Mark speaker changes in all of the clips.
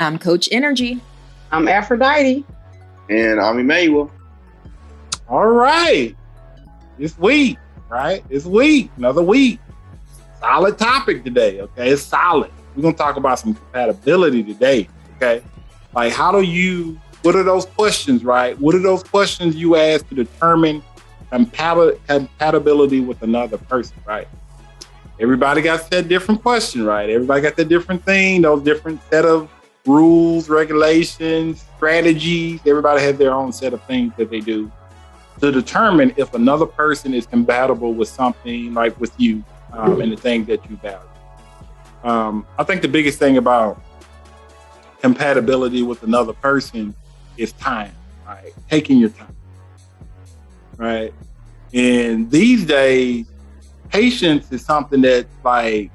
Speaker 1: I'm Coach Nrgy.
Speaker 2: I'm Aphrodite.
Speaker 3: And I'm Emmanuel.
Speaker 4: All right. This week, right? This week, another week. Solid topic today, okay? It's solid. We're going to talk about some compatibility today, okay? Like, what are those questions, right? What are those questions you ask to determine compatibility with another person, right? Everybody got that different question, right? Everybody got that different thing, those different set of rules, regulations, strategies. Everybody has their own set of things that they do to determine if another person is compatible with something, like with you and the things that you value. I think the biggest thing about compatibility with another person is time, right? Taking your time, right? And these days, patience is something that's like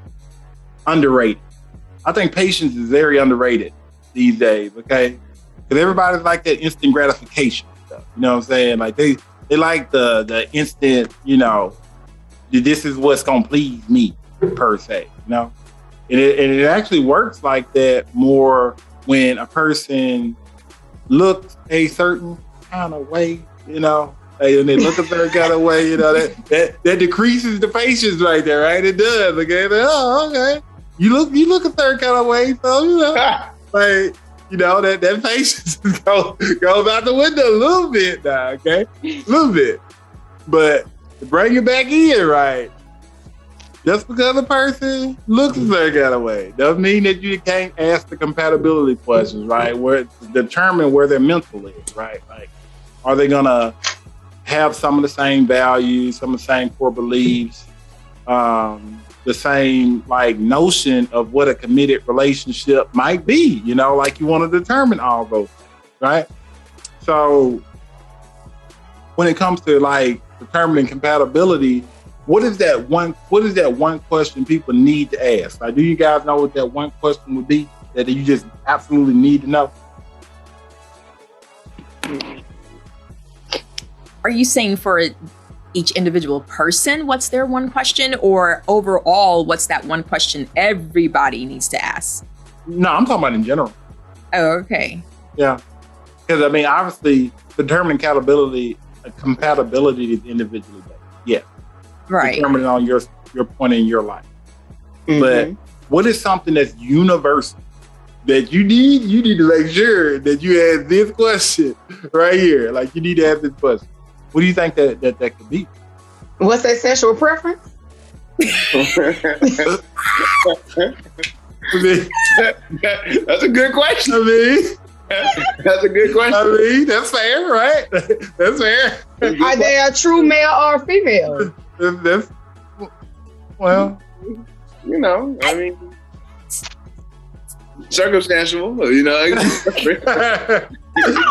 Speaker 4: underrated. I think patience is very underrated these days, okay? Because everybody's like that instant gratification stuff. You know what I'm saying? Like they like the instant, this is what's gonna please me, per se, And it actually works like that more when a person looks a certain kind of way, and they look a certain kind of way, that decreases the patience right there, right? It does, okay? Okay. You look a certain kind of way, so that patience goes out the window a little bit now, okay? A little bit. But to bring it back in, right? Just because a person looks a certain kind of way doesn't mean that you can't ask the compatibility questions, right? Where determine where their mental is, right? Like, are they gonna have some of the same values, some of the same core beliefs, the same notion of what a committed relationship might be, like you want to determine all those things, right? So when it comes to determining compatibility, what is that one question people need to ask? Like, do you guys know what that one question would be that you just absolutely need to know?
Speaker 1: Are you saying for each individual person, what's their one question, or overall, what's that one question everybody needs to ask?
Speaker 4: No, I'm talking about in general.
Speaker 1: Oh, okay.
Speaker 4: Yeah. Because, obviously, determining compatibility is individually based. Yeah.
Speaker 1: Right.
Speaker 4: Determining on your point in your life. Mm-hmm. But what is something that's universal that you need to make sure that you ask this question right here? Like, you need to ask this question. What do you think that could be?
Speaker 2: What's that sexual preference?
Speaker 3: That's a good question. That's a good question.
Speaker 4: That's fair, right? That's fair.
Speaker 2: Are they a true male or female?
Speaker 3: Circumstantial,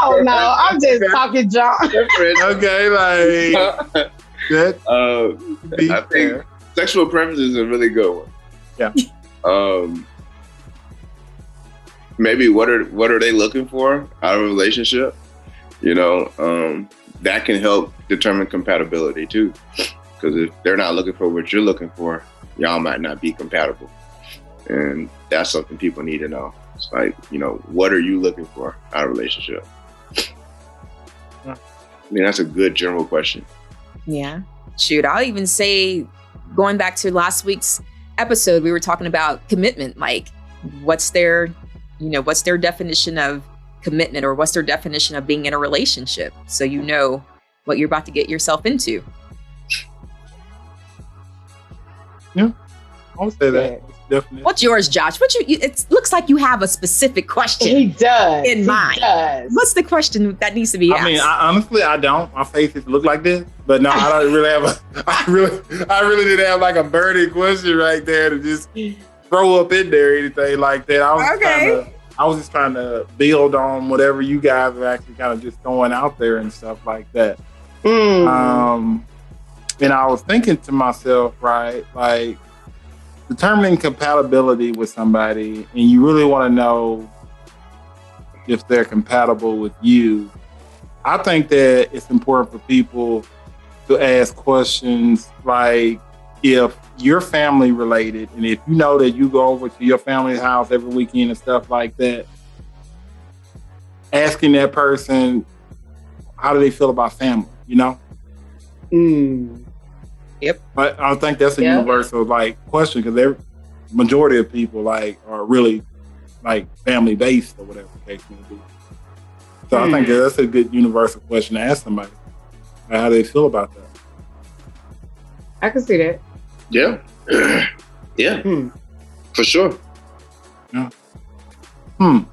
Speaker 2: Oh no, I'm just talking John.
Speaker 4: Okay, that.
Speaker 3: I think sexual preference is a really good one.
Speaker 4: Yeah.
Speaker 3: Maybe what are they looking for out of a relationship? That can help determine compatibility too. Because if they're not looking for what you're looking for, y'all might not be compatible. And that's something people need to know. It's like, what are you looking for out of a relationship?
Speaker 4: Yeah.
Speaker 3: That's a good general question.
Speaker 1: Yeah. Shoot, I'll even say, going back to last week's episode, we were talking about commitment. Like, what's their definition of commitment, or what's their definition of being in a relationship? So you know what you're about to get yourself into.
Speaker 4: Yeah, I would say that. Definitely.
Speaker 1: What's yours, Josh? It looks like you have a specific question.
Speaker 2: He does.
Speaker 1: In mind.
Speaker 2: Does.
Speaker 1: What's the question that needs to be asked?
Speaker 4: Honestly, I don't. My face look like this, but no, I don't really have I really didn't have a burning question right there to just throw up in there or anything like that. I was just trying to build on whatever you guys are actually kind of just throwing out there and stuff like that. And I was thinking to myself, right, determining compatibility with somebody, and you really want to know if they're compatible with you. I think that it's important for people to ask questions like, if you're family related, and if you know that you go over to your family's house every weekend and stuff like that, asking that person, how do they feel about family, you know?
Speaker 1: Yep.
Speaker 4: I think that's a universal like question, because majority of people like are really like family based or whatever the case may be. So I think that's a good universal question to ask somebody. Like, how do they feel about that?
Speaker 2: I can see that.
Speaker 3: Yeah. Yeah. For sure.
Speaker 4: Yeah.
Speaker 2: That's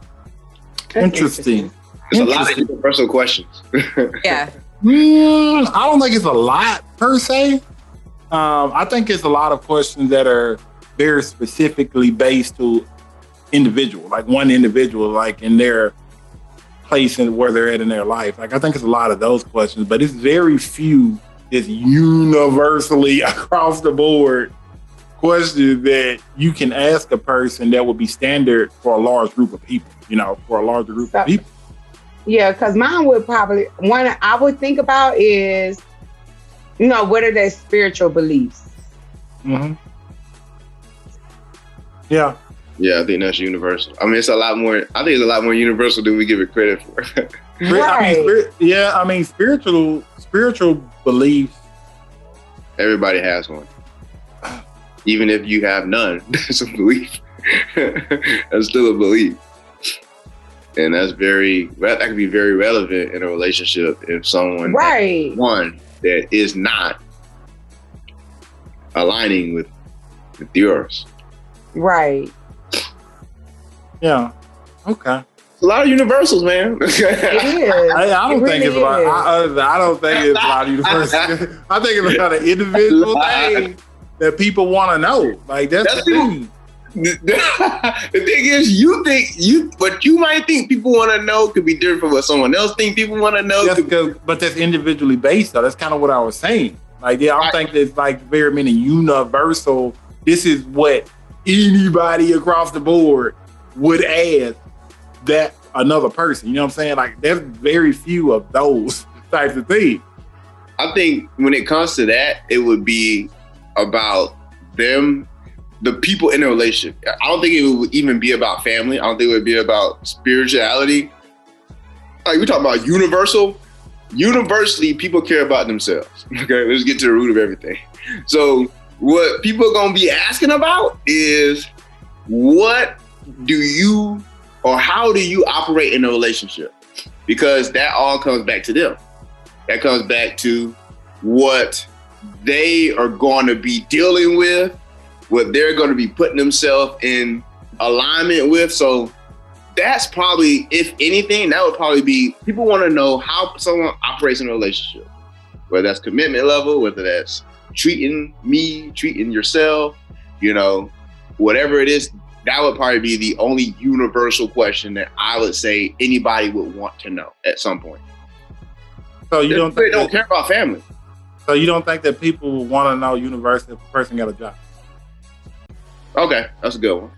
Speaker 4: Interesting.
Speaker 3: There's a lot of universal questions.
Speaker 1: Yeah.
Speaker 4: I don't think it's a lot per se. I think it's a lot of questions that are very specifically based to individual, like one individual, like in their place and where they're at in their life. Like I think it's a lot of those questions, but it's very few that's universally across the board questions that you can ask a person that would be standard for a large group of people, you know, for a larger group of people.
Speaker 2: Yeah, because mine would probably, one I would think about is, you know, what are their spiritual beliefs?
Speaker 4: Yeah.
Speaker 3: Yeah, I think that's universal. I mean, it's a lot more. I think it's a lot more universal than we give it credit for.
Speaker 2: Right.
Speaker 4: I mean, spiritual beliefs.
Speaker 3: Everybody has one. Even if you have none, that's a belief. That's still a belief. And that can be very relevant in a relationship if someone has one that is not aligning with yours.
Speaker 2: Right.
Speaker 4: Yeah. Okay.
Speaker 3: A lot of universals, man.
Speaker 2: It is.
Speaker 4: I don't think it's a lot. I don't think it's a lot of universals. I think it's a lot of individual things that people want to know. Like that's the thing.
Speaker 3: The thing is, what you might think people want to know could be different from what someone else think people want to know.
Speaker 4: But that's individually based, though. That's kind of what I was saying. Like, I don't think there's like very many universal. This is what anybody across the board would ask that another person. You know what I'm saying? Like, there's very few of those types of things.
Speaker 3: I think when it comes to that, it would be about them. The people in a relationship. I don't think it would even be about family. I don't think it would be about spirituality. Like we talk about universal. Universally, people care about themselves. Okay, let's get to the root of everything. So what people are going to be asking about is what do you or how do you operate in a relationship? Because that all comes back to them. That comes back to what they are going to be dealing with, what they're going to be putting themselves in alignment with. So that's probably, if anything, that would probably be, people want to know how someone operates in a relationship, whether that's commitment level, whether that's treating yourself, you know, whatever it is. That would probably be the only universal question that I would say anybody would want to know at some point.
Speaker 4: So you don't
Speaker 3: care about family.
Speaker 4: So you don't think that people want to know universally if a person got a job?
Speaker 3: Okay, that's a good one.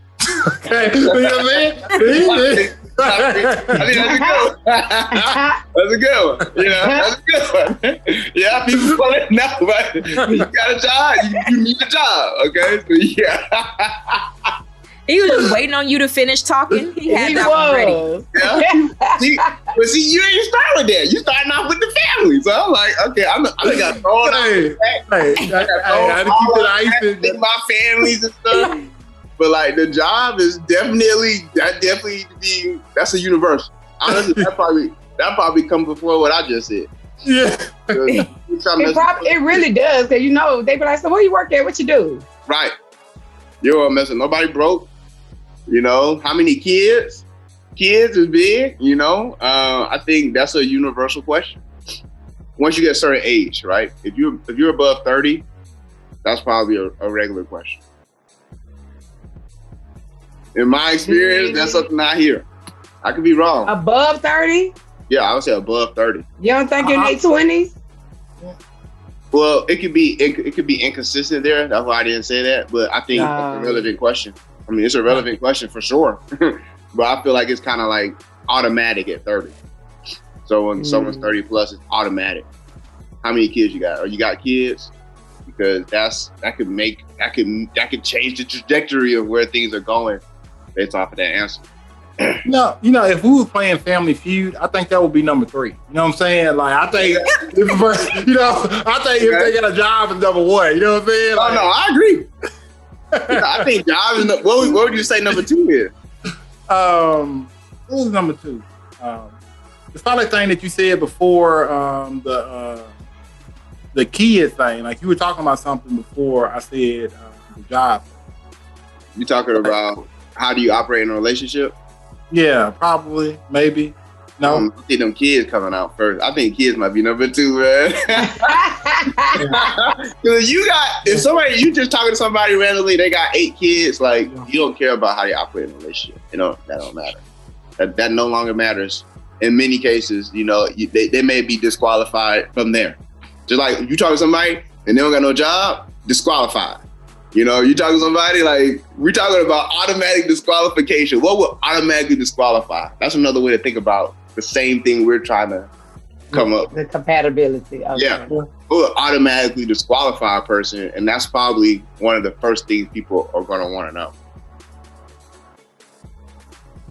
Speaker 4: Okay, you know what I mean?
Speaker 3: I think that's a good one. That's a good one. You know, that's a good one. Yeah, people want to know, but you got a job, you need a job. Okay, so yeah.
Speaker 1: He was just waiting on you to finish talking. He had that one ready.
Speaker 3: Yeah. But see, you ain't start with that. You starting off with the family. So I'm like, okay, I got thrown out. I got to keep my families and stuff. But like the job is definitely that's a universal. Honestly, that probably comes before what I just said.
Speaker 4: Yeah.
Speaker 2: It really does, because you know they be like, so where you work at? What you do?
Speaker 3: Right. You're messing. Nobody broke. You know how many kids? Kids is big. You know. I think that's a universal question. Once you get a certain age, right? If you're above 30, that's probably a regular question. In my experience, that's something I hear. I could be wrong.
Speaker 2: Above 30?
Speaker 3: Yeah, I would say above 30.
Speaker 2: You don't think in their 20s?
Speaker 3: Well, it could be inconsistent there. That's why I didn't say that. But I think it's a relevant question. I mean, it's a relevant question for sure. But I feel like it's kind of like automatic at 30. So when someone's 30 plus, it's automatic. How many kids you got? Or you got kids? Because that could change the trajectory of where things are going based off of that answer.
Speaker 4: No, if we was playing Family Feud, I think that would be number 3. You know what I'm saying? Like, I think, if they got a job is number 1. You know what I'm saying? Like,
Speaker 3: no, I agree. I think job is. What would you say number 2 is?
Speaker 4: What was number 2? It's probably the thing that you said before, the kid thing. Like, you were talking about something before I said the job.
Speaker 3: You talking about how do you operate in a relationship?
Speaker 4: Yeah, probably, maybe. No,
Speaker 3: I see them kids coming out first. I think kids might be number 2, man. Because if you just talking to somebody randomly, they got 8 kids, like, you don't care about how they operate in a relationship. That don't matter. That no longer matters. In many cases, they may be disqualified from there. Just like you talk to somebody and they don't got no job, disqualified. You talk to somebody, like, we're talking about automatic disqualification. What would automatically disqualify? That's another way to think about the same thing we're trying to come up.
Speaker 2: The compatibility. Okay.
Speaker 3: Yeah. What would automatically disqualify a person? And that's probably one of the first things people are going to want to know.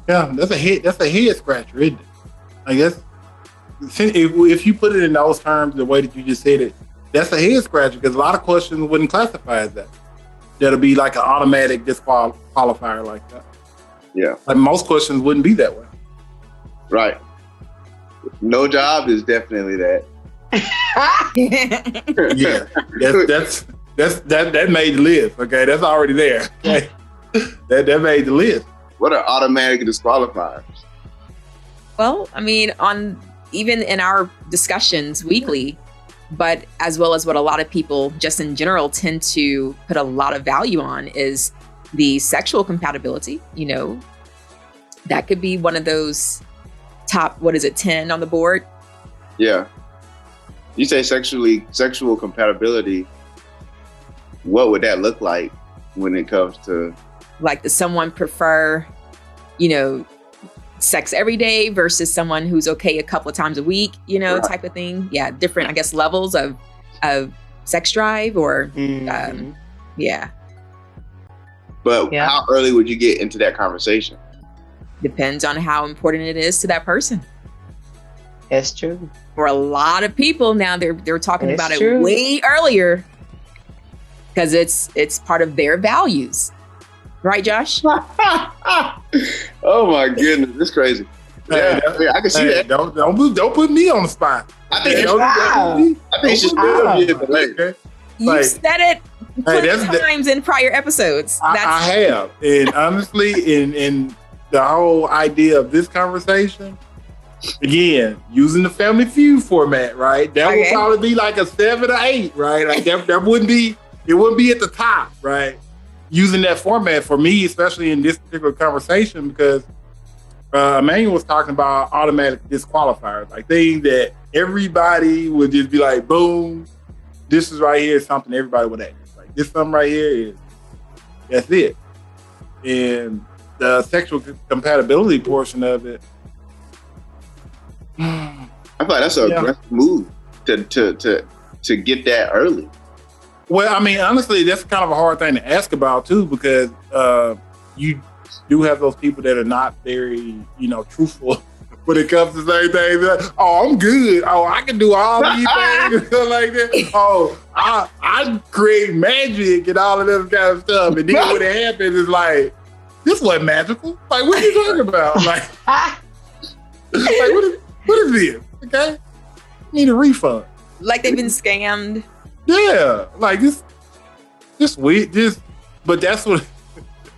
Speaker 4: Yeah, that's a head scratcher, isn't it? I guess if you put it in those terms, the way that you just said it, that's a head scratcher because a lot of questions wouldn't classify as that. That'll be like an automatic disqualifier like that.
Speaker 3: Yeah. Like
Speaker 4: most questions wouldn't be that way.
Speaker 3: Right. No job is definitely that.
Speaker 4: Yeah. That made the list. Okay. That's already there. Okay. That made the list.
Speaker 3: What are automatic disqualifiers?
Speaker 1: Well, I mean, even in our discussions weekly, but as well as what a lot of people just in general tend to put a lot of value on is the sexual compatibility. That could be one of those top, 10 on the board?
Speaker 3: Yeah. You say sexual compatibility, what would that look like when it comes to?
Speaker 1: Like, does someone prefer, sex every day versus someone who's okay a couple of times a week, right. Type of thing. Yeah. Different, I guess, levels of sex drive or, yeah.
Speaker 3: But how early would you get into that conversation?
Speaker 1: Depends on how important it is to that person.
Speaker 2: That's true.
Speaker 1: For a lot of people now, they're talking about it way earlier because it's part of their values. Right, Josh?
Speaker 3: Oh my goodness, it's crazy. Yeah, I can see that.
Speaker 4: Don't put me on the spot.
Speaker 3: I think you should
Speaker 1: You said it plenty of times in prior episodes.
Speaker 4: I have, and honestly, in the whole idea of this conversation, again, using the Family Feud format, right? That would probably be like a 7 or 8, right? Like that wouldn't be. It wouldn't be at the top, right? Using that format for me, especially in this particular conversation, because Emmanuel was talking about automatic disqualifiers, like things that everybody would just be like, boom, this is right here is something everybody would ask. Like this something right here that's it. And the sexual compatibility portion of it.
Speaker 3: I feel like that's an aggressive move to get that early.
Speaker 4: Well, I mean, honestly, that's kind of a hard thing to ask about too, because you do have those people that are not very, truthful when it comes to certain things. Like, oh, I'm good. Oh, I can do all these things and stuff like that. Oh, I create magic and all of this kind of stuff. And then when it happens, it's like, this wasn't magical. Like, what are you talking about? Like what is this? Okay, need a refund.
Speaker 1: Like they've been scammed.
Speaker 4: Yeah, like this weird, but that's what,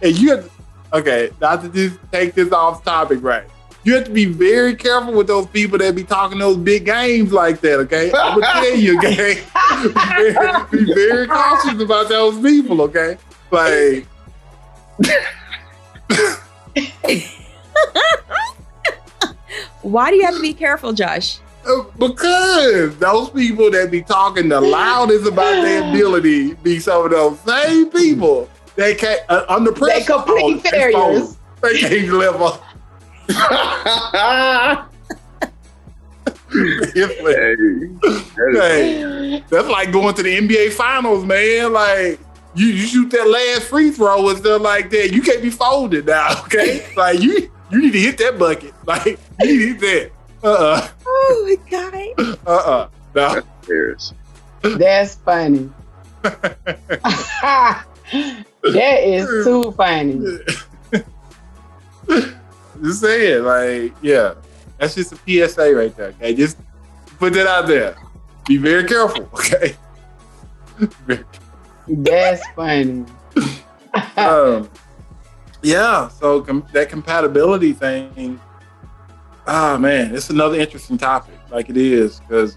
Speaker 4: and you have to, okay, not to just take this off topic, right? You have to be very careful with those people that be talking those big games like that, okay? I'm gonna tell you, okay? Be very cautious about those people, okay? Like,
Speaker 1: why do you have to be careful, Josh?
Speaker 4: Because those people that be talking the loudest about their ability be some of those same people that can't, under pressure,
Speaker 2: they complete failures.
Speaker 4: They can't deliver. Hey, that's like going to the NBA finals, man. Like, you shoot that last free throw and stuff like that. You can't be folded now, okay? Like, you You need to hit that bucket. Like, you need to hit that.
Speaker 1: Oh my God.
Speaker 4: No.
Speaker 3: That's serious.
Speaker 2: That's funny. That is too funny.
Speaker 4: Just saying, like, yeah. That's just a PSA right there, okay? Just put that out there. Be very careful, okay?
Speaker 2: That's funny.
Speaker 4: Yeah, so that compatibility thing, man, it's another interesting topic. Like it is, because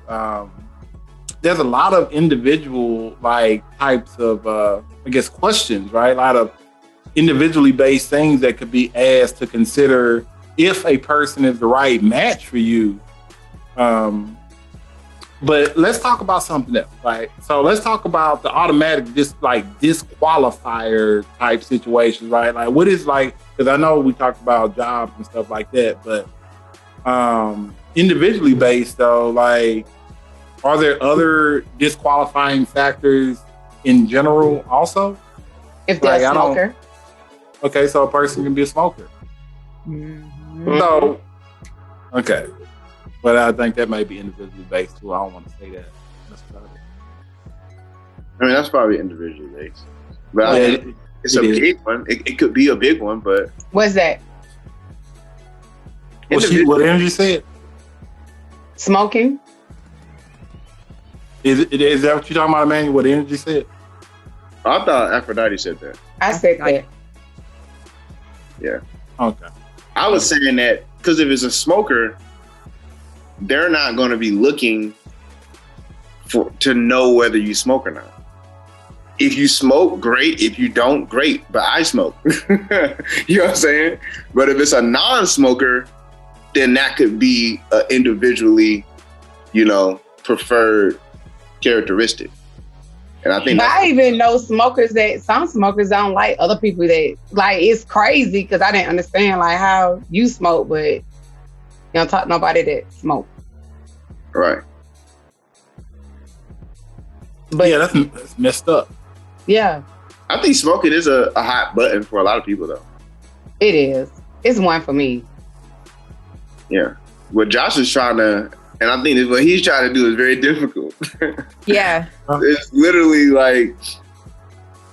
Speaker 4: there's a lot of individual like types of I guess questions, right? A lot of individually based things that could be asked to consider if a person is the right match for you. But let's talk about something else, right? So let's talk about the automatic disqualifier type situations, right? Like what is like, because I know we talked about jobs and stuff like that, but individually based though, like are there other disqualifying factors in general also?
Speaker 2: If they're a smoker.
Speaker 4: Okay, so a person can be a smoker.
Speaker 1: Mm-hmm.
Speaker 4: So, okay. But I think that might be individually based too. I don't want to say that.
Speaker 3: I mean, that's probably individually based. But it's a big one. It could be a big one, but
Speaker 2: What's that?
Speaker 4: What Nrgy said?
Speaker 2: Smoking?
Speaker 4: Is that what you're talking about, Emmanuel? What Nrgy said?
Speaker 3: I thought Aphrodite said that.
Speaker 2: I said that.
Speaker 3: Yeah.
Speaker 4: Okay.
Speaker 3: I was saying that because if it's a smoker, they're not going to be looking to know whether you smoke or not. If you smoke, great. If you don't, great. But I smoke. You know what I'm saying? But if it's a non-smoker, then that could be an individually, preferred characteristic. And I think
Speaker 2: I even know smokers that some smokers don't like other people that like. It's crazy because I didn't understand like how you smoke, but you don't talk to nobody that smoke.
Speaker 3: Right.
Speaker 2: But
Speaker 4: yeah, that's messed up.
Speaker 2: Yeah.
Speaker 3: I think smoking is a hot button for a lot of people, though.
Speaker 2: It is. It's one for me.
Speaker 3: Yeah. What Josh is trying to, and I think what he's trying to do is very difficult.
Speaker 1: Yeah.
Speaker 3: It's literally like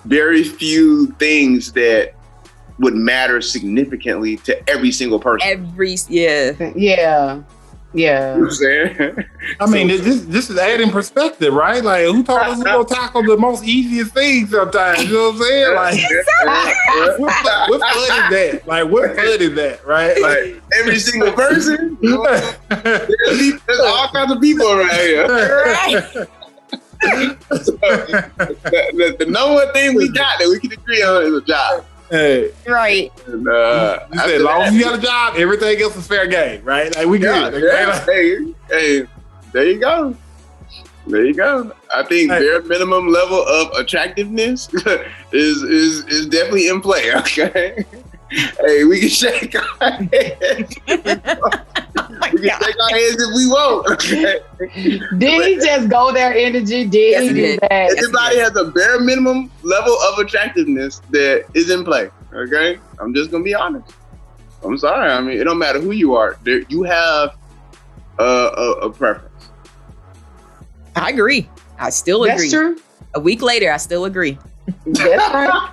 Speaker 3: very few things that would matter significantly to every single person.
Speaker 2: Yeah.
Speaker 3: You know what I'm saying?
Speaker 4: I mean, this is adding perspective, right? Like, who told us we're going to tackle the most easiest things sometimes? You know what I'm saying? Like, what flood is that? Like, what flood is that, right? Like,
Speaker 3: every single person? There's all kinds of people around here.
Speaker 1: Right.
Speaker 3: The number one thing we got that we can agree on is a job.
Speaker 4: Hey.
Speaker 1: Right.
Speaker 3: And,
Speaker 4: as long as you got a job, everything else is fair game, right? Like we good.
Speaker 3: Yeah. Hey, there you go. There you go. I think bare minimum level of attractiveness is definitely in play. Okay. Hey, we can shake our heads. We can shake our heads if we want. Okay?
Speaker 2: Did he just go there, Nrgy? Did he do that?
Speaker 3: Everybody has a bare minimum level of attractiveness that is in play. Okay, I'm just gonna be honest. I'm sorry. I mean, it don't matter who you are. You have a preference.
Speaker 1: I agree. I still agree.
Speaker 2: That's true.
Speaker 1: A week later, I still agree.
Speaker 2: That's right.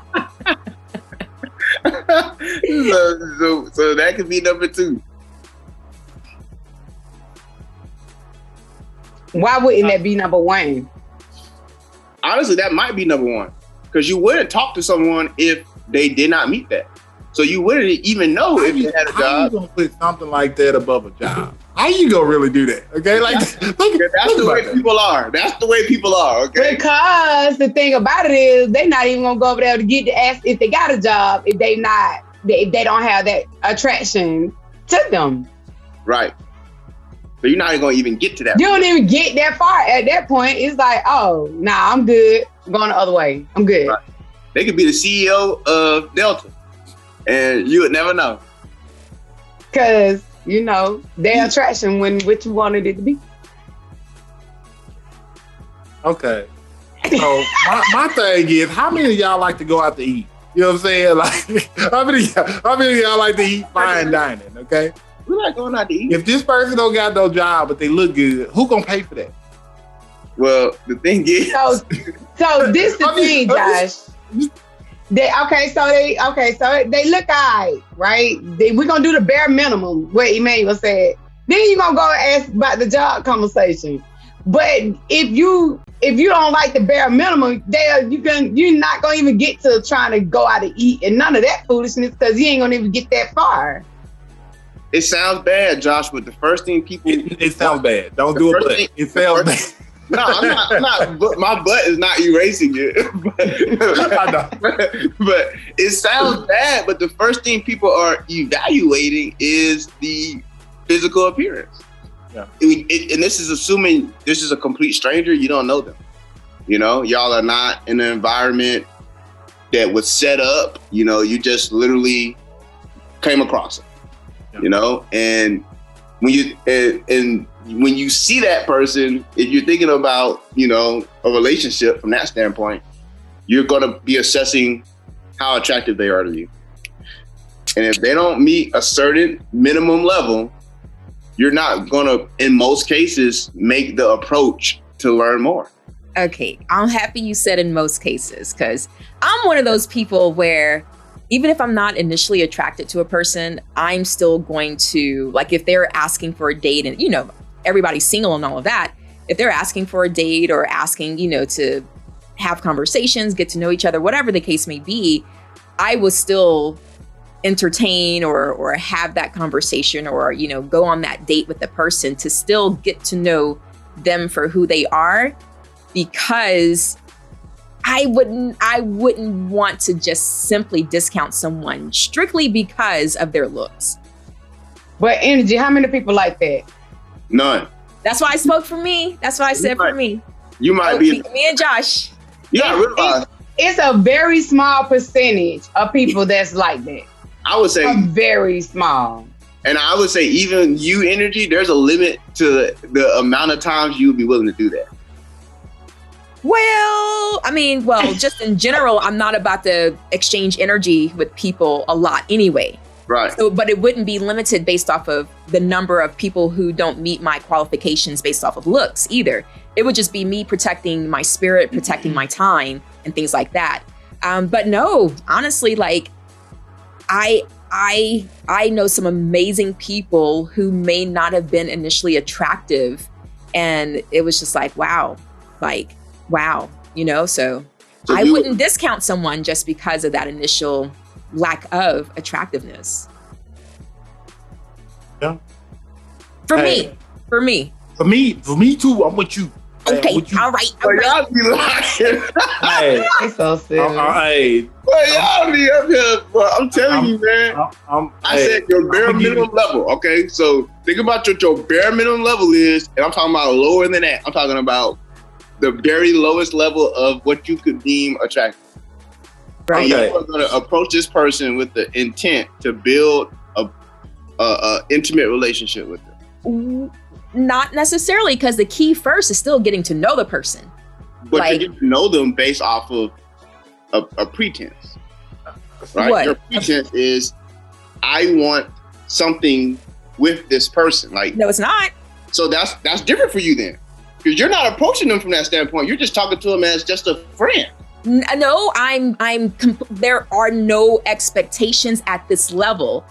Speaker 3: So that could be number 2.
Speaker 2: Why wouldn't that be number 1?
Speaker 3: Honestly, that might be number 1 because you wouldn't talk to someone if they did not meet that. So you wouldn't even know if they had a job.
Speaker 4: How you gonna put something like that above a job? How you gonna really do that? Okay, like
Speaker 3: that's the way people are. That's the way people are. Okay.
Speaker 2: Because the thing about it is, they're not even gonna go over there to get to ask if they got a job if they don't have that attraction to them.
Speaker 3: Right. So you're not even gonna even get to that.
Speaker 2: You don't even get that far. At that point, it's like, oh, nah, I'm good. I'm going the other way. I'm good.
Speaker 3: Right. They could be the CEO of Delta, and you would never know.
Speaker 2: Because, their attraction when what you wanted it to be.
Speaker 4: Okay. So my thing is, how many of y'all like to go out to eat? You know what I'm saying? Like, how many of y'all like to eat fine dining, okay?
Speaker 3: We're not going out to eat.
Speaker 4: If this person don't got no job, but they look good, who gonna pay for that?
Speaker 3: Well, the thing is...
Speaker 2: So this the thing, Josh. They look all right, right? We're going to do the bare minimum, what Emmanuel said. Then you're going to go and ask about the job conversation. But if you don't like the bare minimum, you're not going to even get to trying to go out to eat and none of that foolishness because you ain't going to even get that far.
Speaker 3: It sounds bad, Josh, but the first thing people...
Speaker 4: It sounds bad. Don't do it, but it sounds bad.
Speaker 3: No, I'm not. But my butt is not erasing it. but it sounds bad. But the first thing people are evaluating is the physical appearance. Yeah. And this is assuming this is a complete stranger. You don't know them. You know, y'all are not in an environment that was set up. You know, you just literally came across them. Yeah. You know, and when you see that person, if you're thinking about, you know, a relationship from that standpoint, you're going to be assessing how attractive they are to you. And if they don't meet a certain minimum level, you're not going to, in most cases, make the approach to learn more.
Speaker 1: Okay, I'm happy you said in most cases, because I'm one of those people where even if I'm not initially attracted to a person, I'm still going to, like, if they're asking for a date and, you know, everybody's single and all of that, if they're asking for a date or asking, you know, to have conversations, get to know each other, whatever the case may be, I will still entertain or have that conversation or, you know, go on that date with the person to still get to know them for who they are, because I wouldn't want to just simply discount someone strictly because of their looks.
Speaker 2: But Nrgy, how many people like that?
Speaker 3: None.
Speaker 1: That's why I spoke for me. That's why I said for me.
Speaker 3: You might be
Speaker 1: me and Josh.
Speaker 3: Yeah,
Speaker 2: it's a very small percentage of people that's like that.
Speaker 3: I would say
Speaker 2: very small.
Speaker 3: And I would say even you, Nrgy, there's a limit to the amount of times you would be willing to do that.
Speaker 1: Well, I mean, just in general, I'm not about to exchange energy with people a lot anyway.
Speaker 3: Right.
Speaker 1: So, but it wouldn't be limited based off of the number of people who don't meet my qualifications based off of looks either. It would just be me protecting my spirit, protecting my time and things like that. But no, honestly, like I know some amazing people who may not have been initially attractive. And it was just like, wow, you know, so I wouldn't discount someone just because of that initial lack of attractiveness.
Speaker 4: Yeah.
Speaker 1: For me
Speaker 4: too. I'm with you.
Speaker 1: Okay. All right.
Speaker 3: Y'all be lying.
Speaker 2: Hey, it's so serious.
Speaker 3: Y'all be up here. Bro, I'm telling you, man. I said your bare minimum level. Okay. So think about what your bare minimum level is. And I'm talking about lower than that. I'm talking about the very lowest level of what you could deem attractive. Right. Okay. You're going to approach this person with the intent to build a intimate relationship with them.
Speaker 1: Not necessarily, because the key first is still getting to know the person.
Speaker 3: But you get to know them based off of a pretense, right?
Speaker 1: What?
Speaker 3: Your pretense is, I want something with this person. Like,
Speaker 1: no, it's not.
Speaker 3: So that's different for you then, because you're not approaching them from that standpoint. You're just talking to them as just a friend.
Speaker 1: No, there are no expectations at this level.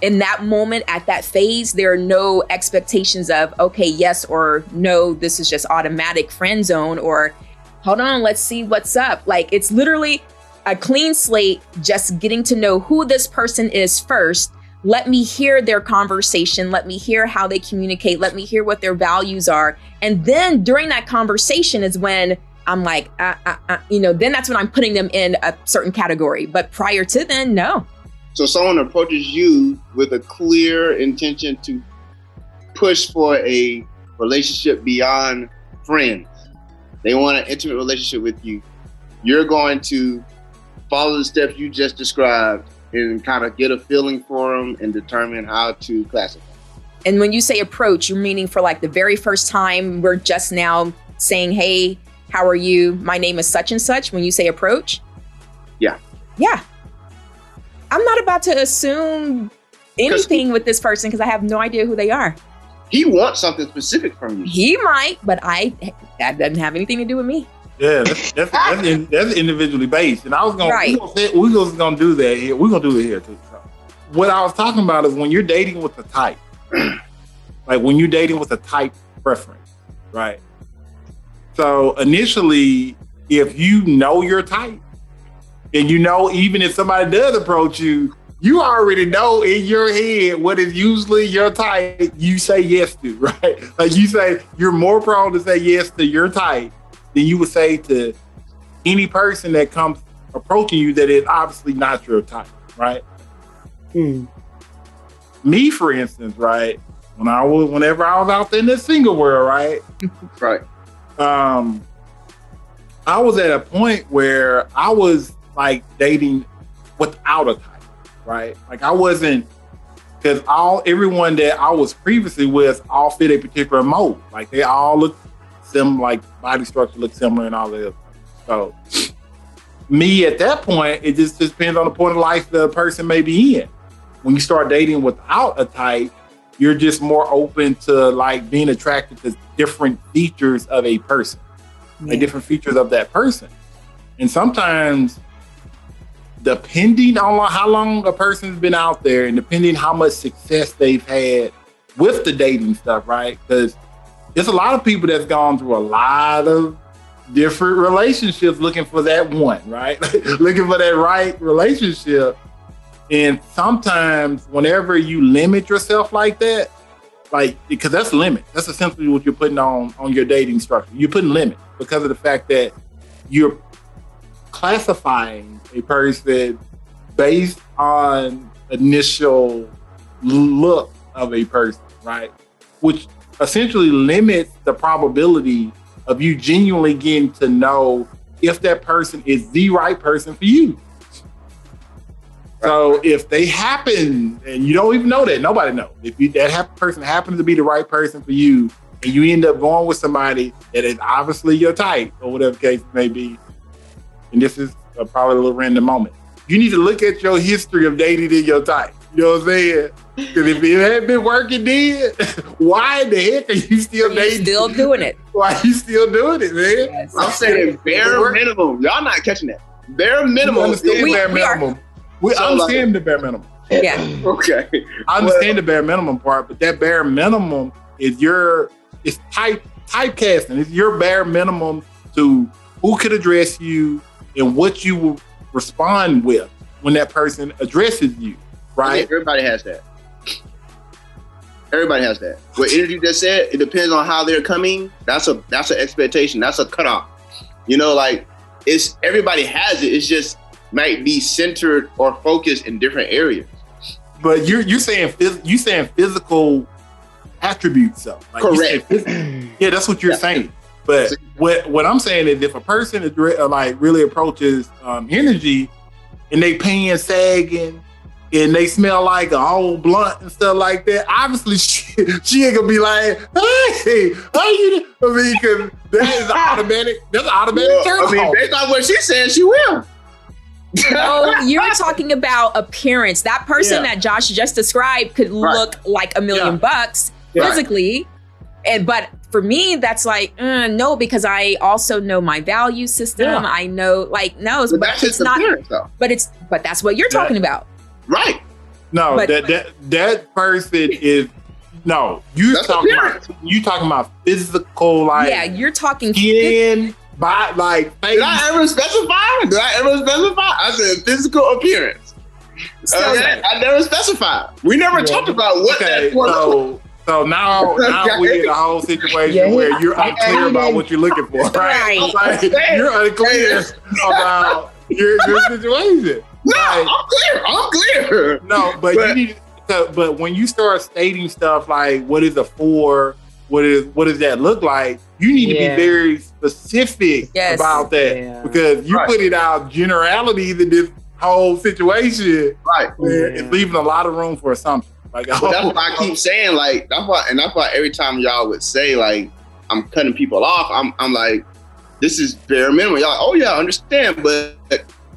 Speaker 1: In that moment, at that phase, there are no expectations of, okay, yes or no, this is just automatic friend zone, or hold on, let's see what's up. Like, it's literally a clean slate, just getting to know who this person is first. Let me hear their conversation. Let me hear how they communicate. Let me hear what their values are. And then during that conversation is when I'm like, then that's when I'm putting them in a certain category. But prior to then, no.
Speaker 3: So someone approaches you with a clear intention to push for a relationship beyond friends. They want an intimate relationship with you. You're going to follow the steps you just described and kind of get a feeling for them and determine how to classify.
Speaker 1: And when you say approach, you're meaning for like the very first time we're just now saying, hey, how are you? My name is such and such. When you say approach?
Speaker 3: Yeah.
Speaker 1: Yeah. I'm not about to assume anything with this person because I have no idea who they are.
Speaker 3: He wants something specific from you.
Speaker 1: He might, but that doesn't have anything to do with me.
Speaker 4: Yeah, that's individually based. And I was gonna
Speaker 1: Right.
Speaker 4: we're gonna do that here. We're gonna do it here too. So, what I was talking about is when you're dating with a type, like when you're dating with a type preference, right? So initially, if you know your type, and you know even if somebody does approach you, you already know in your head what is usually your type you say yes to, right? Like you say, you're more prone to say yes to your type than you would say to any person that comes approaching you that is obviously not your type, right? Me, for instance, right? Whenever I was out there in the single world, right?
Speaker 3: Right.
Speaker 4: I was at a point where I was like dating without a type. Right, like I wasn't, because everyone that I was previously with all fit a particular mold. Like they all look similar, like body structure look similar and all that. So me at that point, it just depends on the point of life the person may be in. When you start dating without a type, you're just more open to like being attracted to different features of a person, like different features of that person, and sometimes, depending on how long a person's been out there and depending how much success they've had with the dating stuff, right? Because there's a lot of people that's gone through a lot of different relationships looking for that one, right? Looking for that right relationship. And sometimes whenever you limit yourself like that, like, because that's limit. That's essentially what you're putting on your dating structure. You're putting limit because of the fact that you're classifying a person based on initial look of a person, right? Which essentially limits the probability of you genuinely getting to know if that person is the right person for you. So if they happen, and you don't even know that, nobody knows. If person happens to be the right person for you, and you end up going with somebody that is obviously your type, or whatever the case may be, and this is probably a little random moment, you need to look at your history of dating in your type. You know what I'm saying? Because if it hadn't been working then, why in the heck are you still dating?
Speaker 1: Still doing it.
Speaker 4: Why are you still doing it, man?
Speaker 1: Yes.
Speaker 3: I'm saying bare minimum. Y'all not catching that. Bare minimum.
Speaker 4: I understand the bare minimum.
Speaker 1: Yeah.
Speaker 3: Okay.
Speaker 4: I understand the bare minimum part, but that bare minimum is it's typecasting. It's your bare minimum to who could address you and what you will respond with when that person addresses you, right?
Speaker 3: Everybody has that. Everybody has that. What Nrgy just said, it depends on how they're coming. That's an expectation. That's a cutoff. You know, like everybody has it. It's just might be centered or focused in different areas.
Speaker 4: But you're saying physical attributes, though. Like
Speaker 3: correct.
Speaker 4: Yeah, that's what you're saying. But what I'm saying is, if a person is like really approaches Nrgy and they pan sagging and they smell like a whole blunt and stuff like that, obviously she ain't gonna be like, hey, how you? I mean, because that is automatic. That's an automatic turn off.
Speaker 3: I mean, based on what she's saying, she will.
Speaker 1: No, you're talking about appearance. That person that Josh just described could look like $1 million physically, but for me, that's like no, because I also know my value system. Yeah. I know, like, no, but
Speaker 3: that's
Speaker 1: it's not.
Speaker 3: Though.
Speaker 1: But that's what you're talking about,
Speaker 3: right?
Speaker 4: No, but that person is no. You talking about physical, like
Speaker 1: you're talking
Speaker 4: skin. Like,
Speaker 3: did I ever specify? I said physical appearance. Okay, I never specified. We never talked about what that was.
Speaker 4: So now we're in a whole situation where you're unclear about what you're looking for. Right. Like, you're unclear about your situation.
Speaker 3: No, I'm clear.
Speaker 4: No, but you need to, but when you start stating stuff like what is a 4, what does that look like? You need to be very specific about that because you put it out generalities in this whole situation.
Speaker 3: Right.
Speaker 4: It's leaving a lot of room for assumptions. Like,
Speaker 3: that's why I keep saying, like, that's why every time y'all would say, like, I'm cutting people off, I'm like, this is bare minimum. Y'all like, oh yeah, I understand, but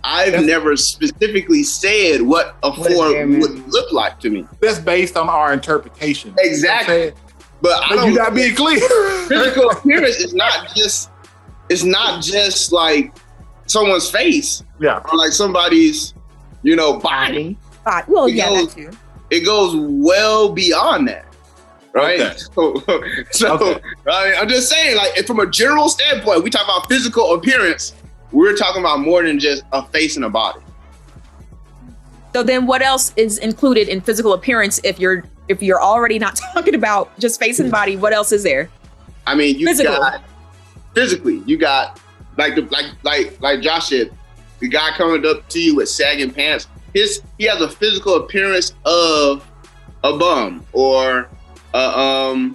Speaker 3: I've never specifically said what a form would look like to me.
Speaker 4: That's based on our interpretation.
Speaker 3: Exactly.
Speaker 4: You know
Speaker 3: but I don't.
Speaker 4: You're not being clear.
Speaker 3: Physical appearance is not just. It's not just like someone's face.
Speaker 4: Yeah.
Speaker 3: Or like somebody's, body.
Speaker 1: Well, that too.
Speaker 3: It goes well beyond that. Right.
Speaker 4: Okay.
Speaker 3: So I'm just saying, like, from a general standpoint, we talk about physical appearance. We're talking about more than just a face and a body.
Speaker 1: So then what else is included in physical appearance if you're already not talking about just face and body? What else is there?
Speaker 3: I mean, you got physically, you got like Josh said, the guy coming up to you with sagging pants. He has a physical appearance of a bum or I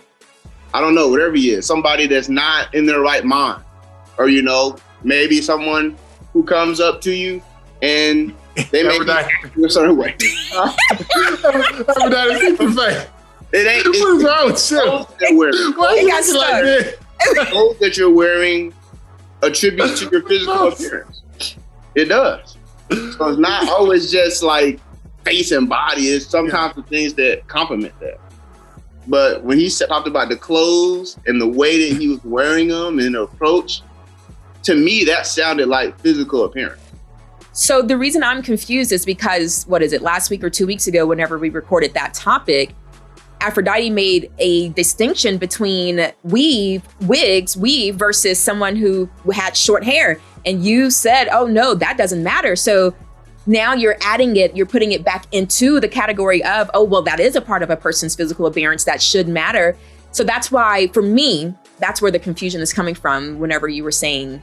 Speaker 3: don't know, whatever he is, somebody that's not in their right mind, or maybe someone who comes up to you and they make you act in a certain way. It ain't.
Speaker 4: What's wrong with you? Why you got like this?
Speaker 3: Clothes that you're wearing attributes to your physical appearance. It does. So it's not always just like face and body. It's sometimes the things that complement that. But when he talked about the clothes and the way that he was wearing them and the approach, to me, that sounded like physical appearance.
Speaker 1: So the reason I'm confused is because, last week or 2 weeks ago, whenever we recorded that topic, Aphrodite made a distinction between weave versus someone who had short hair. And you said, oh no, that doesn't matter. So now you're putting it back into the category of, oh, well, that is a part of a person's physical appearance that should matter. So that's why, for me, that's where the confusion is coming from whenever you were saying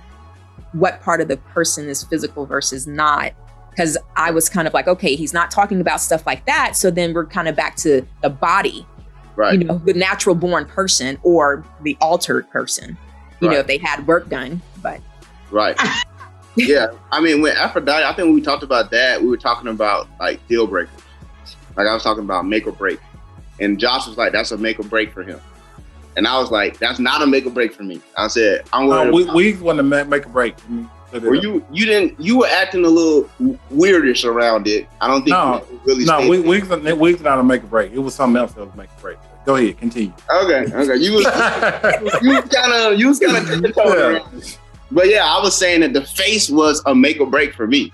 Speaker 1: what part of the person is physical versus not. Because I was kind of like, okay, he's not talking about stuff like that. So then we're kind of back to the body,
Speaker 3: right?
Speaker 1: The natural born person or the altered person, if they had work done, but.
Speaker 3: Right. Yeah. I mean, when Aphrodite, I think when we talked about that, we were talking about like deal breakers. Like I was talking about make or break. And Josh was like, that's a make or break for him. And I was like, that's not a make or break for me. I said, I'm worried.
Speaker 4: We want to make a break.
Speaker 3: Well, you were acting a little weirdish around it. I don't think you really.
Speaker 4: No, we not a make a break. It was something else that was make a break. Go ahead, continue.
Speaker 3: Okay. You was kind of tiptoeing around. But yeah, I was saying that the face was a make or break for me,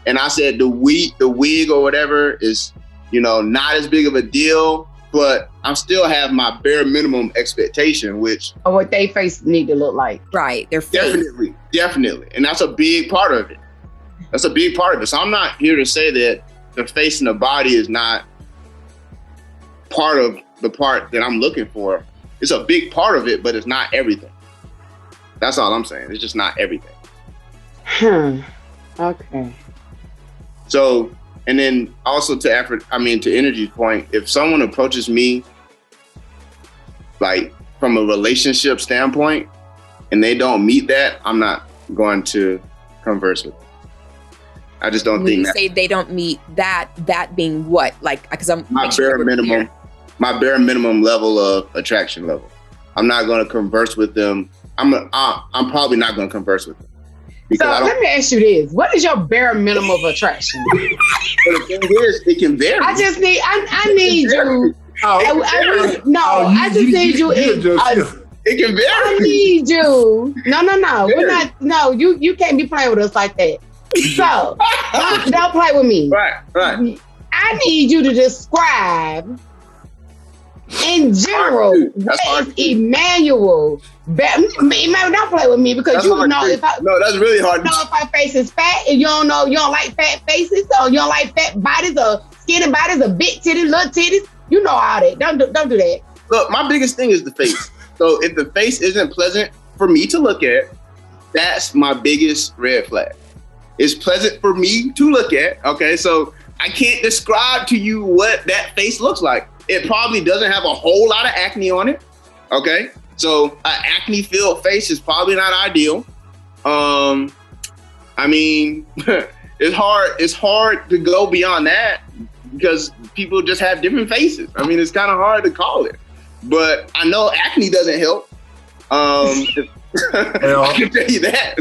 Speaker 3: and I said the wig or whatever is not as big of a deal, but I still have my bare minimum expectation, which
Speaker 2: or what they face need to look like.
Speaker 1: Right, their face.
Speaker 3: Definitely, and that's a big part of it. So I'm not here to say that the face and the body is not part of the part that I'm looking for. It's a big part of it, but it's not everything. That's all I'm saying. It's just not everything.
Speaker 2: Okay.
Speaker 3: So, and then also to Nrgy's point, if someone approaches me like from a relationship standpoint and they don't meet that, I'm not going to converse with them. I just don't think
Speaker 1: that. When you say they don't meet that being what? Like, because I'm
Speaker 3: my bare minimum level of attraction level. I'm not going to converse with them. I'm probably not going to converse with them.
Speaker 2: So let me ask you this: what is your bare minimum of attraction?
Speaker 3: But the thing is, it can vary.
Speaker 2: I need you. I just need you.
Speaker 3: It can vary.
Speaker 2: I need you. No. We're not. No, you can't be playing with us like that. So don't play with me.
Speaker 3: Right.
Speaker 2: I need you to describe. In general, what is Emmanuel? Emmanuel, don't play with me because that's
Speaker 3: that's really hard.
Speaker 2: If our face is fat and you don't like fat faces, or you don't like fat bodies, or skinny bodies, or big titties, little titties. You know all that. Don't do that.
Speaker 3: Look, my biggest thing is the face. So if the face isn't pleasant for me to look at, that's my biggest red flag. It's pleasant for me to look at. Okay, so I can't describe to you what that face looks like. It probably doesn't have a whole lot of acne on it. Okay. So an acne-filled face is probably not ideal. It's hard to go beyond that because people just have different faces. I mean, it's kind of hard to call it. But I know acne doesn't help. I can tell you that.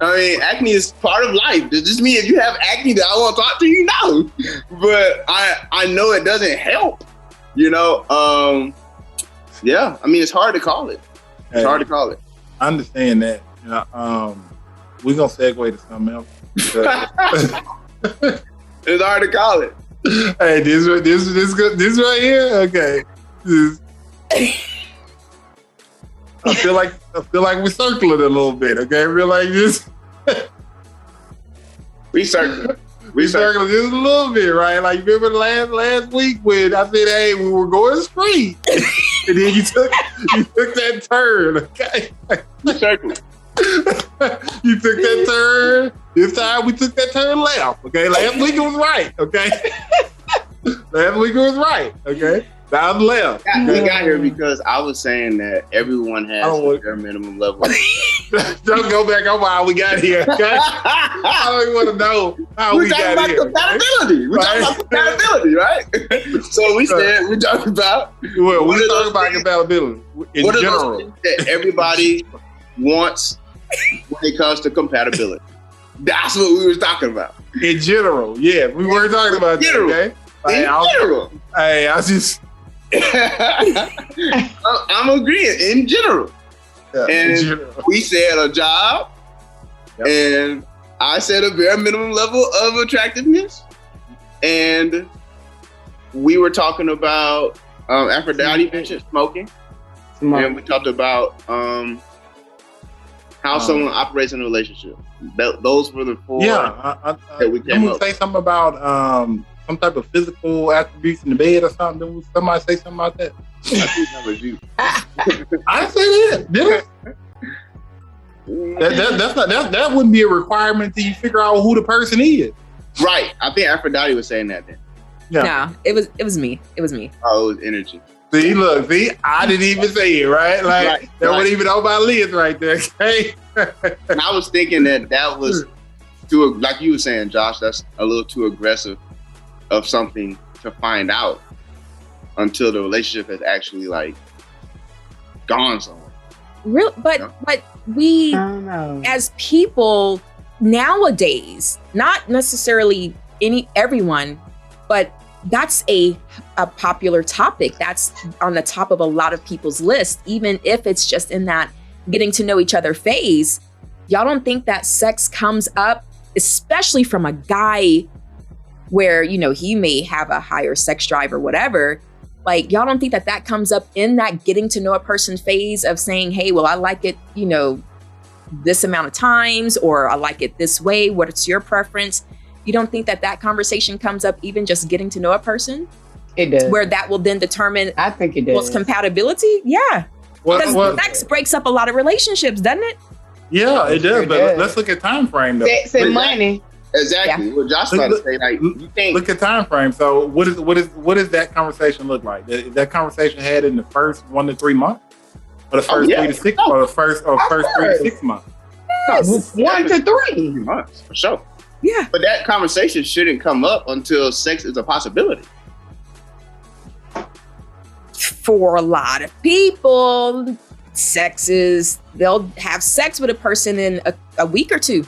Speaker 3: I mean, acne is part of life. Does this mean if you have acne that I won't talk to you? No. But I know it doesn't help. You know, yeah. I mean, it's hard to call it. It's hard to call it.
Speaker 4: I understand that. We're gonna segue to something else.
Speaker 3: It's hard to call it.
Speaker 4: Hey, this right here. Okay. I feel like we're circling it a little bit. Okay, I feel like this.
Speaker 3: We circling
Speaker 4: just a little bit, right? Like remember last week when I said, "Hey, we were going straight," and then you took that turn. Okay,
Speaker 3: circling.
Speaker 4: You took that turn. This time we took that turn left. Okay, last week it was right. Okay, last week it was right. Okay. Down left.
Speaker 3: We got here because I was saying that everyone has their minimum level.
Speaker 4: Don't go back on how we got here. Okay? I don't even want to know how we got here.
Speaker 3: We're talking about compatibility, right? So we said we're talking about.
Speaker 4: Well, we're talking about compatibility in general.
Speaker 3: That everybody wants when it comes to compatibility. That's what we were talking about.
Speaker 4: In general, yeah, we were talking about that. Okay.
Speaker 3: In general.
Speaker 4: Hey, I just.
Speaker 3: I'm agreeing in general.
Speaker 4: Yeah,
Speaker 3: and we said a job, and I said a bare minimum level of attractiveness, and we were talking about Aphrodite mentioned smoking, and we talked about how someone operates in a relationship. Those were the four.
Speaker 4: Yeah,
Speaker 3: that we came up.
Speaker 4: Say something about some type of physical attributes in the bed or something. Did somebody say something about that?
Speaker 3: I think that was you.
Speaker 4: I said that. Did I? That wouldn't be a requirement till you figure out who the person is.
Speaker 3: Right. I think Aphrodite was saying that then.
Speaker 1: Yeah. No, it was me. It was me.
Speaker 3: Oh, it was Nrgy.
Speaker 4: See, I didn't even say it, right? Like that wasn't even on my list right there. Okay.
Speaker 3: And I was thinking that was too, like you were saying, Josh, that's a little too aggressive of something to find out until the relationship has actually like gone somewhere.
Speaker 1: But we as people nowadays, not necessarily everyone, but that's a popular topic. That's on the top of a lot of people's list, even if it's just in that getting to know each other phase. Y'all don't think that sex comes up, especially from a guy where, you know, he may have a higher sex drive or whatever. Like, y'all don't think that comes up in that getting to know a person phase of saying, hey, well, I like it, you know, this amount of times, or I like it this way. What's your preference? You don't think that conversation comes up even just getting to know a person?
Speaker 2: It does.
Speaker 1: Where that will then determine,
Speaker 2: I think it does.
Speaker 1: What's compatibility? Yeah. Because sex breaks up a lot of relationships, doesn't it?
Speaker 4: Yeah, it does. But let's look at time frame though.
Speaker 2: Sex and money.
Speaker 3: Exactly. Yeah. What Josh about to say, like, you think.
Speaker 4: Look at time frame. So what does that conversation look like? Is that conversation had in the first 1 to 3 months, or the first 3 to 6, or the first 3 to 6 months?
Speaker 2: Yes. 1 to 3
Speaker 3: months for sure.
Speaker 1: Yeah.
Speaker 3: But that conversation shouldn't come up until sex is a possibility.
Speaker 1: For a lot of people, they'll have sex with a person in a week or two.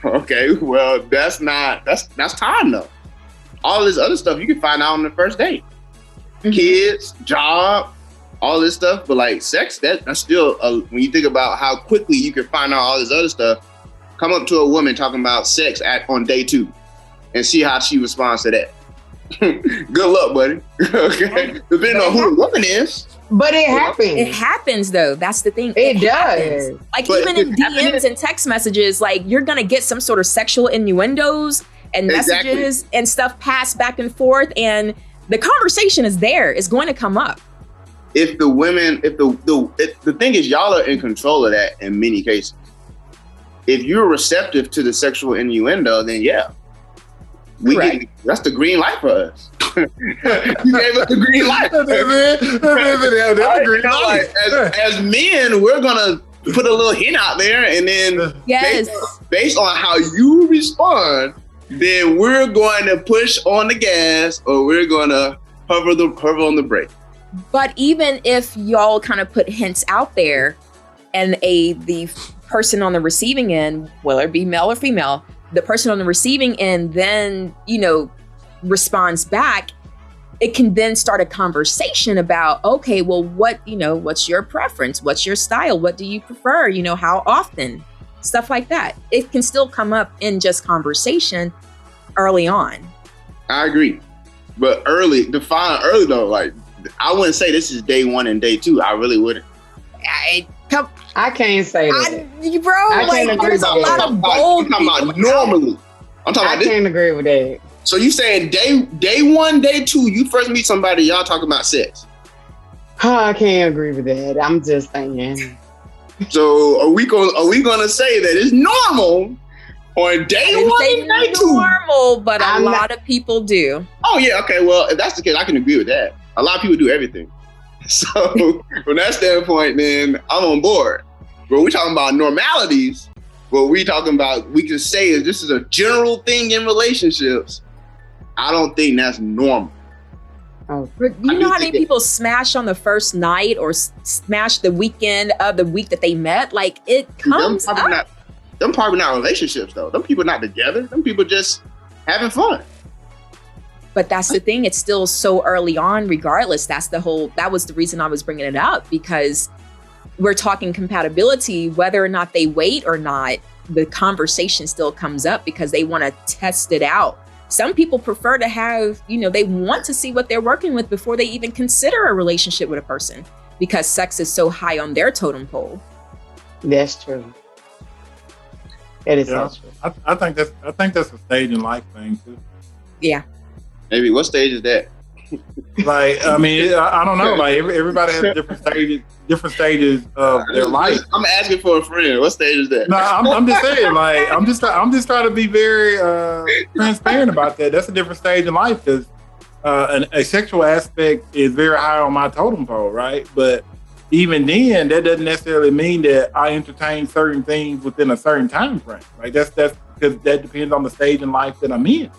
Speaker 3: Okay, well, that's time though. All this other stuff you can find out on the first date. Mm-hmm. Kids, job, all this stuff. But like sex, that's still, when you think about how quickly you can find out all this other stuff, come up to a woman talking about sex on day 2 and see how she responds to that. Good luck, buddy. Okay. Depending on who the woman is.
Speaker 2: But it happens.
Speaker 1: It happens though. That's the thing.
Speaker 2: It does.
Speaker 1: Happens. Like but even in DMs and text messages, like you're gonna get some sort of sexual innuendos and messages and stuff passed back and forth, and the conversation is there. It's going to come up.
Speaker 3: If the thing is, y'all are in control of that in many cases. If you're receptive to the sexual innuendo, then yeah. That's the green light for us. You gave us the green light. As men, we're gonna put a little hint out there, and then based on how you respond, then we're going to push on the gas, or we're gonna hover on the brake.
Speaker 1: But even if y'all kind of put hints out there, and the person on the receiving end, whether it be male or female, the person on the receiving end then, responds back, it can then start a conversation about, okay, well, what's your preference? What's your style? What do you prefer? How often? Stuff like that. It can still come up in just conversation early on.
Speaker 3: I agree. But define early though, like I wouldn't say this is day 1 and day 2. I really wouldn't.
Speaker 2: I can't say that.
Speaker 1: There's a lot of bold.
Speaker 3: I'm talking about normally. I'm talking about this.
Speaker 2: I can't agree with that.
Speaker 3: So you saying day 1, day 2, you first meet somebody, y'all talk about sex.
Speaker 2: I can't agree with that. I'm just saying.
Speaker 3: So are we gonna say that it's normal on day 1 and day 2?
Speaker 1: Normal, but a lot of people do.
Speaker 3: Oh yeah, okay. Well, if that's the case, I can agree with that. A lot of people do everything. So from that standpoint, then I'm on board. But we're talking about normalities. What we talking about, we can say is this is a general thing in relationships. I don't think that's normal.
Speaker 2: Oh,
Speaker 1: but you know how many people smash on the first night or smash the weekend of the week that they met? Like it comes up.
Speaker 3: Them probably not relationships though. Them people not together. Them people just having fun.
Speaker 1: But that's the thing. It's still so early on regardless. That was the reason I was bringing it up, because we're talking compatibility, whether or not they wait or not, the conversation still comes up because they want to test it out. Some people prefer to have, they want to see what they're working with before they even consider a relationship with a person, because sex is so high on their totem pole.
Speaker 2: That's true. It is so true.
Speaker 4: I think that's a stage in life thing too.
Speaker 1: Yeah.
Speaker 3: Maybe what stage is that?
Speaker 4: Like, I mean, I don't know. Like everybody has different stages of their life.
Speaker 3: I'm asking for a friend. What stage is that?
Speaker 4: No, I'm just saying. Like, I'm just trying to be very transparent about that. That's a different stage in life, because a sexual aspect is very high on my totem pole, right? But even then, that doesn't necessarily mean that I entertain certain things within a certain time frame. Like that's because that depends on the stage in life that I'm in.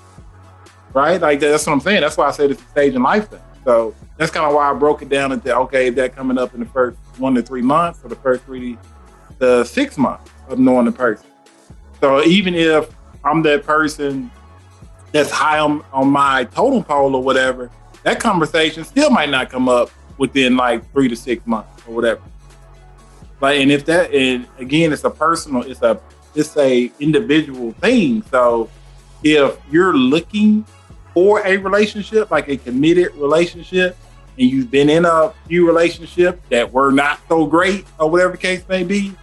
Speaker 4: Right? Like that's what I'm saying. That's why I said it's a stage in life thing. So that's kind of why I broke it down into, okay, is that coming up in the first 1 to 3 months, or the first 3 to 6 months of knowing the person. So even if I'm that person that's high on my totem pole or whatever, that conversation still might not come up within like 3 to 6 months or whatever. Like, and again, it's a personal, it's a individual thing. So if you're looking for a relationship, like a committed relationship, and you've been in a few relationships that were not so great or whatever the case may be,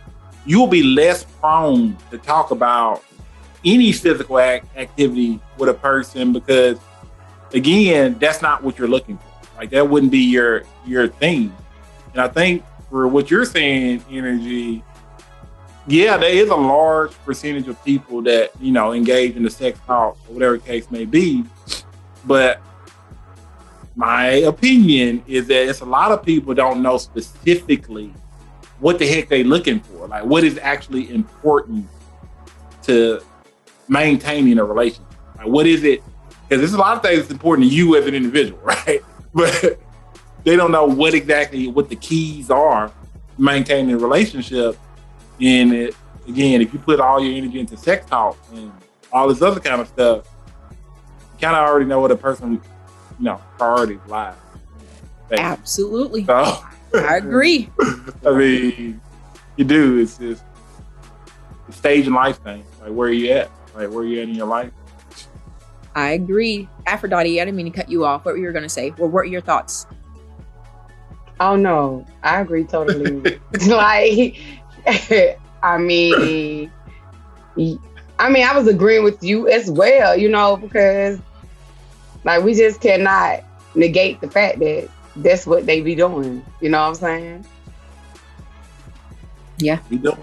Speaker 4: you'll be less prone to talk about any physical activity with a person, because again, that's not what you're looking for. Like that wouldn't be your thing. And I think for what you're saying, Nrgy, yeah, there is a large percentage of people that, engage in the sex talk or whatever the case may be. But my opinion is that it's a lot of people don't know specifically what the heck they're looking for. Like what is actually important to maintaining a relationship. Like what is it? Because there's a lot of things that's important to you as an individual, right? But they don't know what the keys are to maintaining a relationship. And again, if you put all your energy into sex talk and all this other kind of stuff, you kind of already know what a person, priorities lie.
Speaker 1: Absolutely.
Speaker 4: So,
Speaker 1: I agree.
Speaker 4: I mean, you do. It's just a stage in life thing. Like, where are you at? Like, where are you at in your life?
Speaker 1: I agree. Aphrodite, I didn't mean to cut you off. What were you going to say? Well, what are your thoughts?
Speaker 2: Oh, no. I agree totally. Like... I was agreeing with you as well, because like we just cannot negate the fact that that's what they be doing. You know what I'm saying?
Speaker 1: Yeah.
Speaker 4: We doing.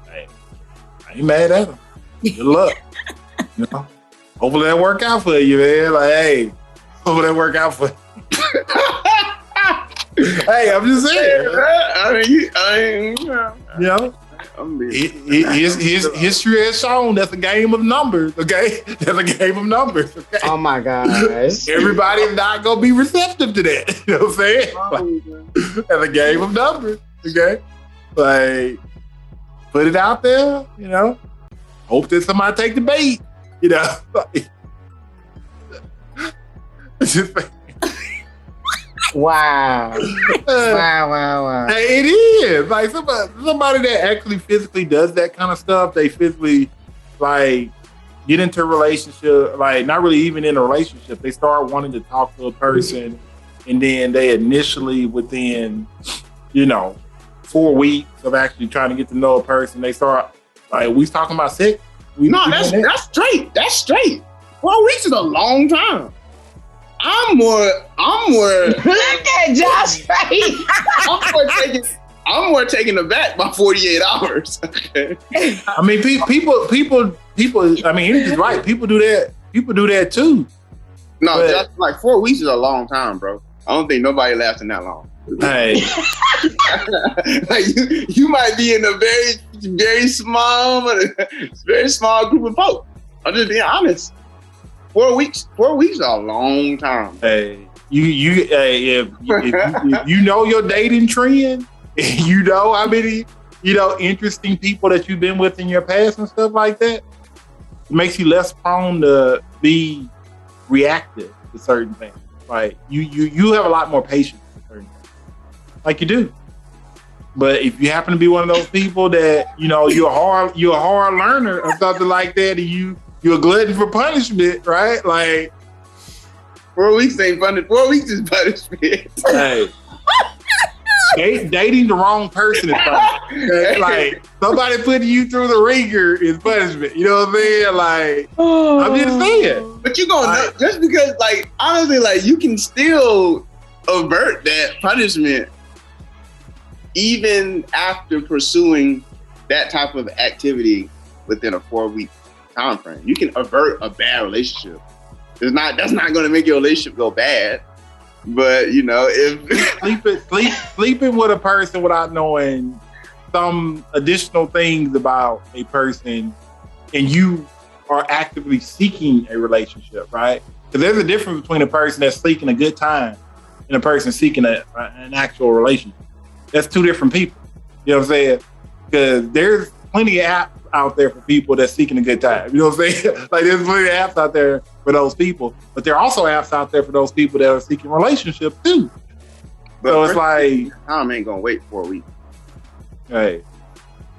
Speaker 4: Hey, I ain't mad at them. Good luck. Hopefully that work out for you, man. Like, hey, hopefully that work out for you. Hey, I'm just saying. History has shown that's a game of numbers, okay? That's a game of numbers, okay?
Speaker 2: Oh my gosh.
Speaker 4: Everybody's not going to be receptive to that. You know what I'm saying? That's a game of numbers, okay? Like, put it out there, you know. Hope that somebody take the bait, you know. Like, it's just like,
Speaker 2: Wow. Wow.
Speaker 4: it is. Like somebody that actually physically does that kind of stuff, they physically like get into a relationship, like not really even in a relationship. They start wanting to talk to a person, and then they initially within, 4 weeks of actually trying to get to know a person, they start like, we talking about sex?
Speaker 3: That's straight. That's straight. 4 weeks is a long time. I'm more.
Speaker 2: Look at Josh face.
Speaker 3: I'm more taken aback by 48 hours. Okay.
Speaker 4: I mean, people. I mean, he's right. People do that. People do that too.
Speaker 3: No, just like 4 weeks is a long time, bro. I don't think nobody lasting that long.
Speaker 4: Hey,
Speaker 3: like you might be in a very small group of folks. I'm just being honest. 4 weeks is a long time.
Speaker 4: Hey, if you know your dating trend, you know how many interesting people that you've been with in your past and stuff like that, it makes you less prone to be reactive to certain things. Like you have a lot more patience for certain things. Like you do. But if you happen to be one of those people that, you're a hard learner or something like that, and you're a glutton for punishment, right? Like
Speaker 3: 4 weeks ain't fun. 4 weeks is punishment.
Speaker 4: Hey. Dating the wrong person is punishment. Like somebody putting you through the ringer is punishment. You know what I'm saying? Like I'm just saying.
Speaker 3: But you gonna know, just because, like, honestly, like you can still avert that punishment even after pursuing that type of activity within a 4 week time frame. You can avert a bad relationship. That's not going to make your relationship go bad. But if
Speaker 4: sleeping with a person without knowing some additional things about a person, and you are actively seeking a relationship, right? Because there's a difference between a person that's seeking a good time and a person seeking an actual relationship. That's two different people. You know what I'm saying? Because there's plenty of apps out there for people that's seeking a good time. You know what I'm saying? Like there's plenty of apps out there for those people, but there are also apps out there for those people that are seeking relationships too.
Speaker 3: But
Speaker 4: so it's like,
Speaker 3: Tom ain't gonna wait 4 weeks.
Speaker 4: Hey,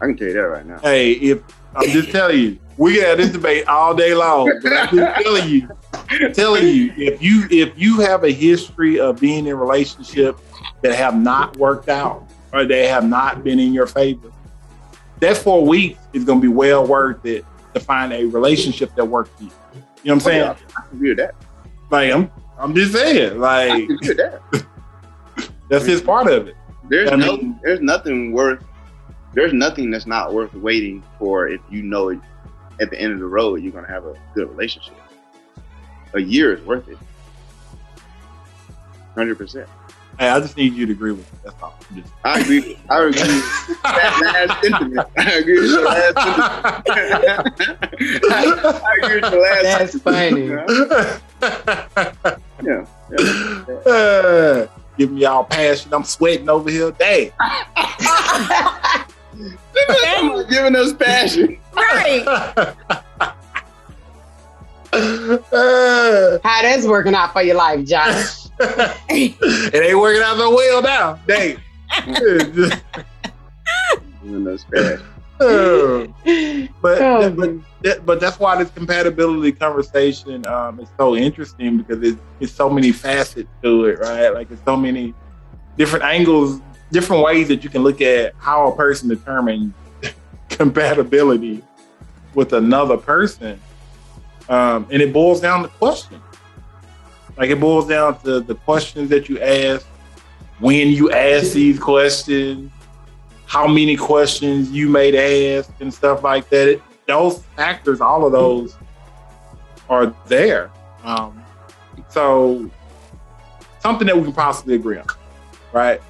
Speaker 3: I can tell you that right now.
Speaker 4: Hey, if I'm just telling you, we can have this debate all day long. But I'm just telling you, if you have a history of being in relationships that have not worked out or they have not been in your favor, that 4 weeks is going to be well worth it to find a relationship that works for you. You know what I'm saying?
Speaker 3: Yeah, I can agree with that.
Speaker 4: Like I'm just saying, like
Speaker 3: I can agree with that.
Speaker 4: That's just part of it.
Speaker 3: There's nothing that's not worth waiting for if you know it, at the end of the road you're gonna have a good relationship. A year is worth it. 100%.
Speaker 4: Hey, I just need you to agree with me. That's all.
Speaker 3: I agree with that last sentiment. I agree with the last sentiment.
Speaker 2: That's
Speaker 3: Yeah.
Speaker 4: Giving y'all passion. I'm sweating over here. Dang.
Speaker 3: Giving us passion.
Speaker 1: Right.
Speaker 2: How that's working out for your life, Josh?
Speaker 4: It ain't working out so well now. Dang.
Speaker 3: Giving us passion.
Speaker 4: But that's why this compatibility conversation is so interesting, because it's so many facets to it, right? Like it's so many different angles, different ways that you can look at how a person determines compatibility with another person. And it boils down to questions. Like it boils down to the questions that you ask, when you ask these questions, how many questions you may ask and stuff like that. Those factors, all of those are there. So something that we can possibly agree on, right?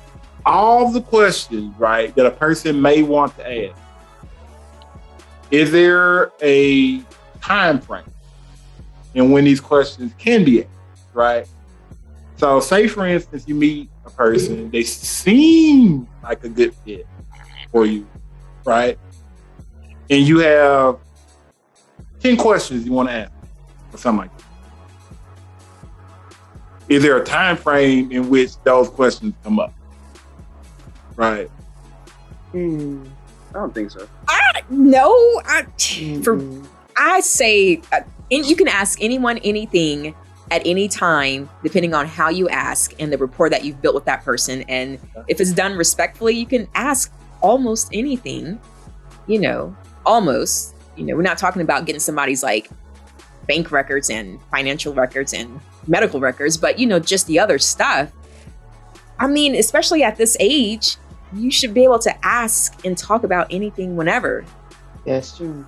Speaker 4: All the questions, right, that a person may want to ask. Is there a time frame in when these questions can be asked, right? So say, for instance, you meet a person, they seem like a good fit. for you, right? And you have 10 questions you want to ask or something like that. Is there a time frame in which those questions come up? Right.
Speaker 3: I don't think so.
Speaker 1: I say, you can ask anyone anything at any time, depending on how you ask and the rapport that you've built with that person. And if it's done respectfully, you can ask almost anything, almost. We're not talking about getting somebody's like bank records and financial records and medical records, but just the other stuff. I mean, especially at this age, you should be able to ask and talk about anything whenever.
Speaker 2: That's true.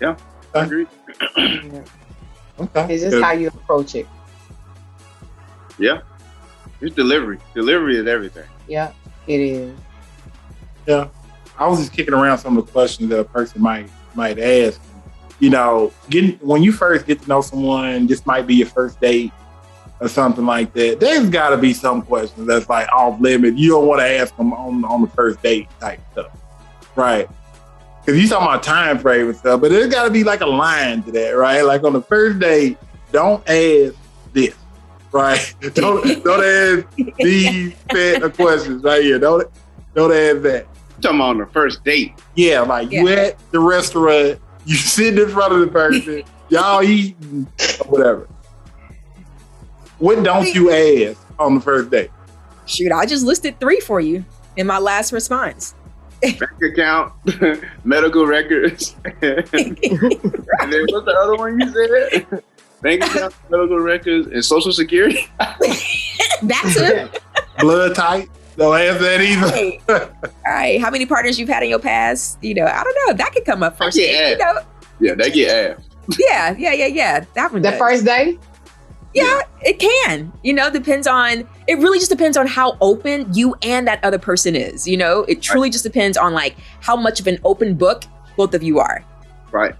Speaker 3: Yeah, I agree.
Speaker 2: Yeah.
Speaker 4: Okay.
Speaker 2: It's just how you approach it.
Speaker 3: Yeah. It's delivery. Delivery is everything.
Speaker 2: Yeah, it is.
Speaker 4: Yeah. I was just kicking around some of the questions that a person might ask. When you first get to know someone, this might be your first date or something like that. There's got to be some questions that's like off limit. You don't want to ask them on the first date type stuff, right? Because you're talking about time frame and stuff, but there's got to be like a line to that, right? Like on the first date, don't ask this, right? Don't ask these set of questions right here. Don't ask that.
Speaker 3: You're talking about on the first date.
Speaker 4: Yeah, like you at the restaurant, you sitting in front of the person, y'all eating or whatever. What don't you ask on the first date?
Speaker 1: Shoot, I just listed 3 for you in my last response.
Speaker 3: Bank account, medical records. And then what's the other one you said? Bank account, medical records, and social security.
Speaker 1: That's it.
Speaker 4: Blood type. Don't ask that either.
Speaker 1: All right. How many partners you've had in your past? I don't know. That could come up first.
Speaker 3: Yeah, they get asked.
Speaker 1: Yeah. That one.
Speaker 2: The first day?
Speaker 1: Yeah, it can. It really just depends on how open you and that other person is. It truly just depends on like how much of an open book both of you are.
Speaker 3: Right.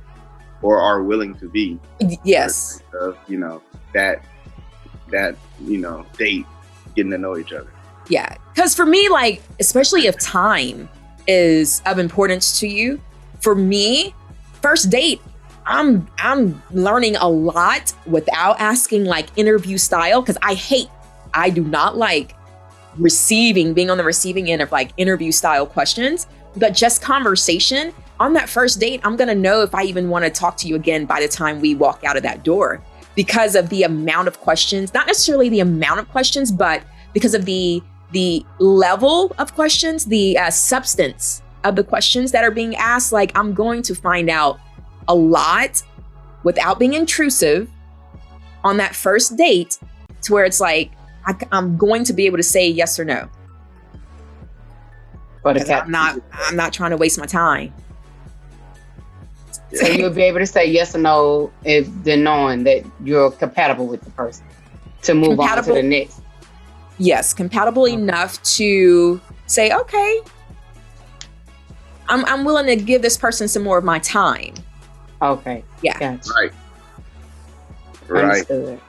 Speaker 3: Or are willing to be.
Speaker 1: Yes.
Speaker 3: That date, getting to know each other.
Speaker 1: Yeah. Because for me, like, especially if time is of importance to you, for me, first date, I'm learning a lot without asking like interview style, because I do not like being on the receiving end of like interview style questions, but just conversation. On that first date, I'm going to know if I even want to talk to you again by the time we walk out of that door, because of the amount of questions, not necessarily the amount of questions, but because of the level of questions, the substance of the questions that are being asked. Like, I'm going to find out a lot without being intrusive on that first date, to where it's like, I'm going to be able to say yes or no.
Speaker 2: But
Speaker 1: I'm not trying to waste my time.
Speaker 2: So you'll be able to say yes or no if they're knowing that you're compatible with the person to move on to the next.
Speaker 1: Yes, compatible enough to say, okay, I'm willing to give this person some more of my time.
Speaker 2: Okay.
Speaker 1: Yeah.
Speaker 2: Gotcha.
Speaker 3: Right.
Speaker 2: Understood.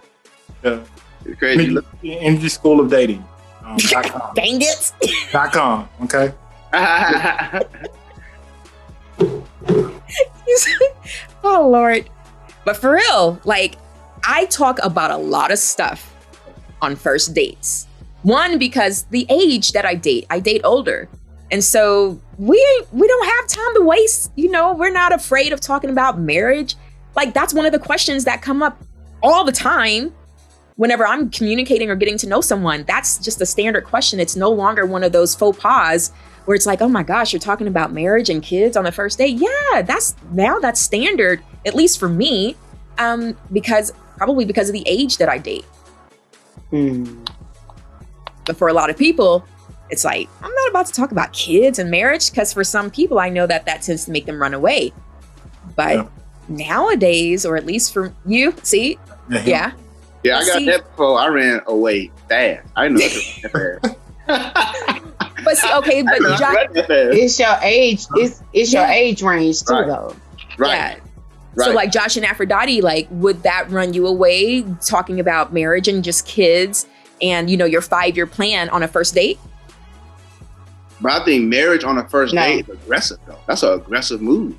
Speaker 4: Yeah.
Speaker 3: It's crazy.
Speaker 4: Nrgy School of Dating. .com.
Speaker 1: Dang it.
Speaker 4: .com. Okay.
Speaker 1: Oh, Lord. But for real, like, I talk about a lot of stuff on first dates. One, because the age that I date older. And so we don't have time to waste. We're not afraid of talking about marriage. Like, that's one of the questions that come up all the time whenever I'm communicating or getting to know someone. That's just a standard question. It's no longer one of those faux pas where it's like, oh my gosh, you're talking about marriage and kids on the first date. Yeah, that's standard, at least for me, because of the age that I date. But for a lot of people, it's like, I'm not about to talk about kids and marriage, because for some people, I know that tends to make them run away. But nowadays, or at least for you, see? Yeah.
Speaker 3: Yeah, I got that before. I ran away fast. I know that fast.
Speaker 1: But see, okay, but
Speaker 2: it's your age. It's your age range too, though.
Speaker 3: Right.
Speaker 1: Yeah. Right. So like Josh and Aphrodite, like, would that run you away talking about marriage and just kids and, your 5-year plan on a first date?
Speaker 3: But I think marriage on a first date is aggressive, though. That's an aggressive move.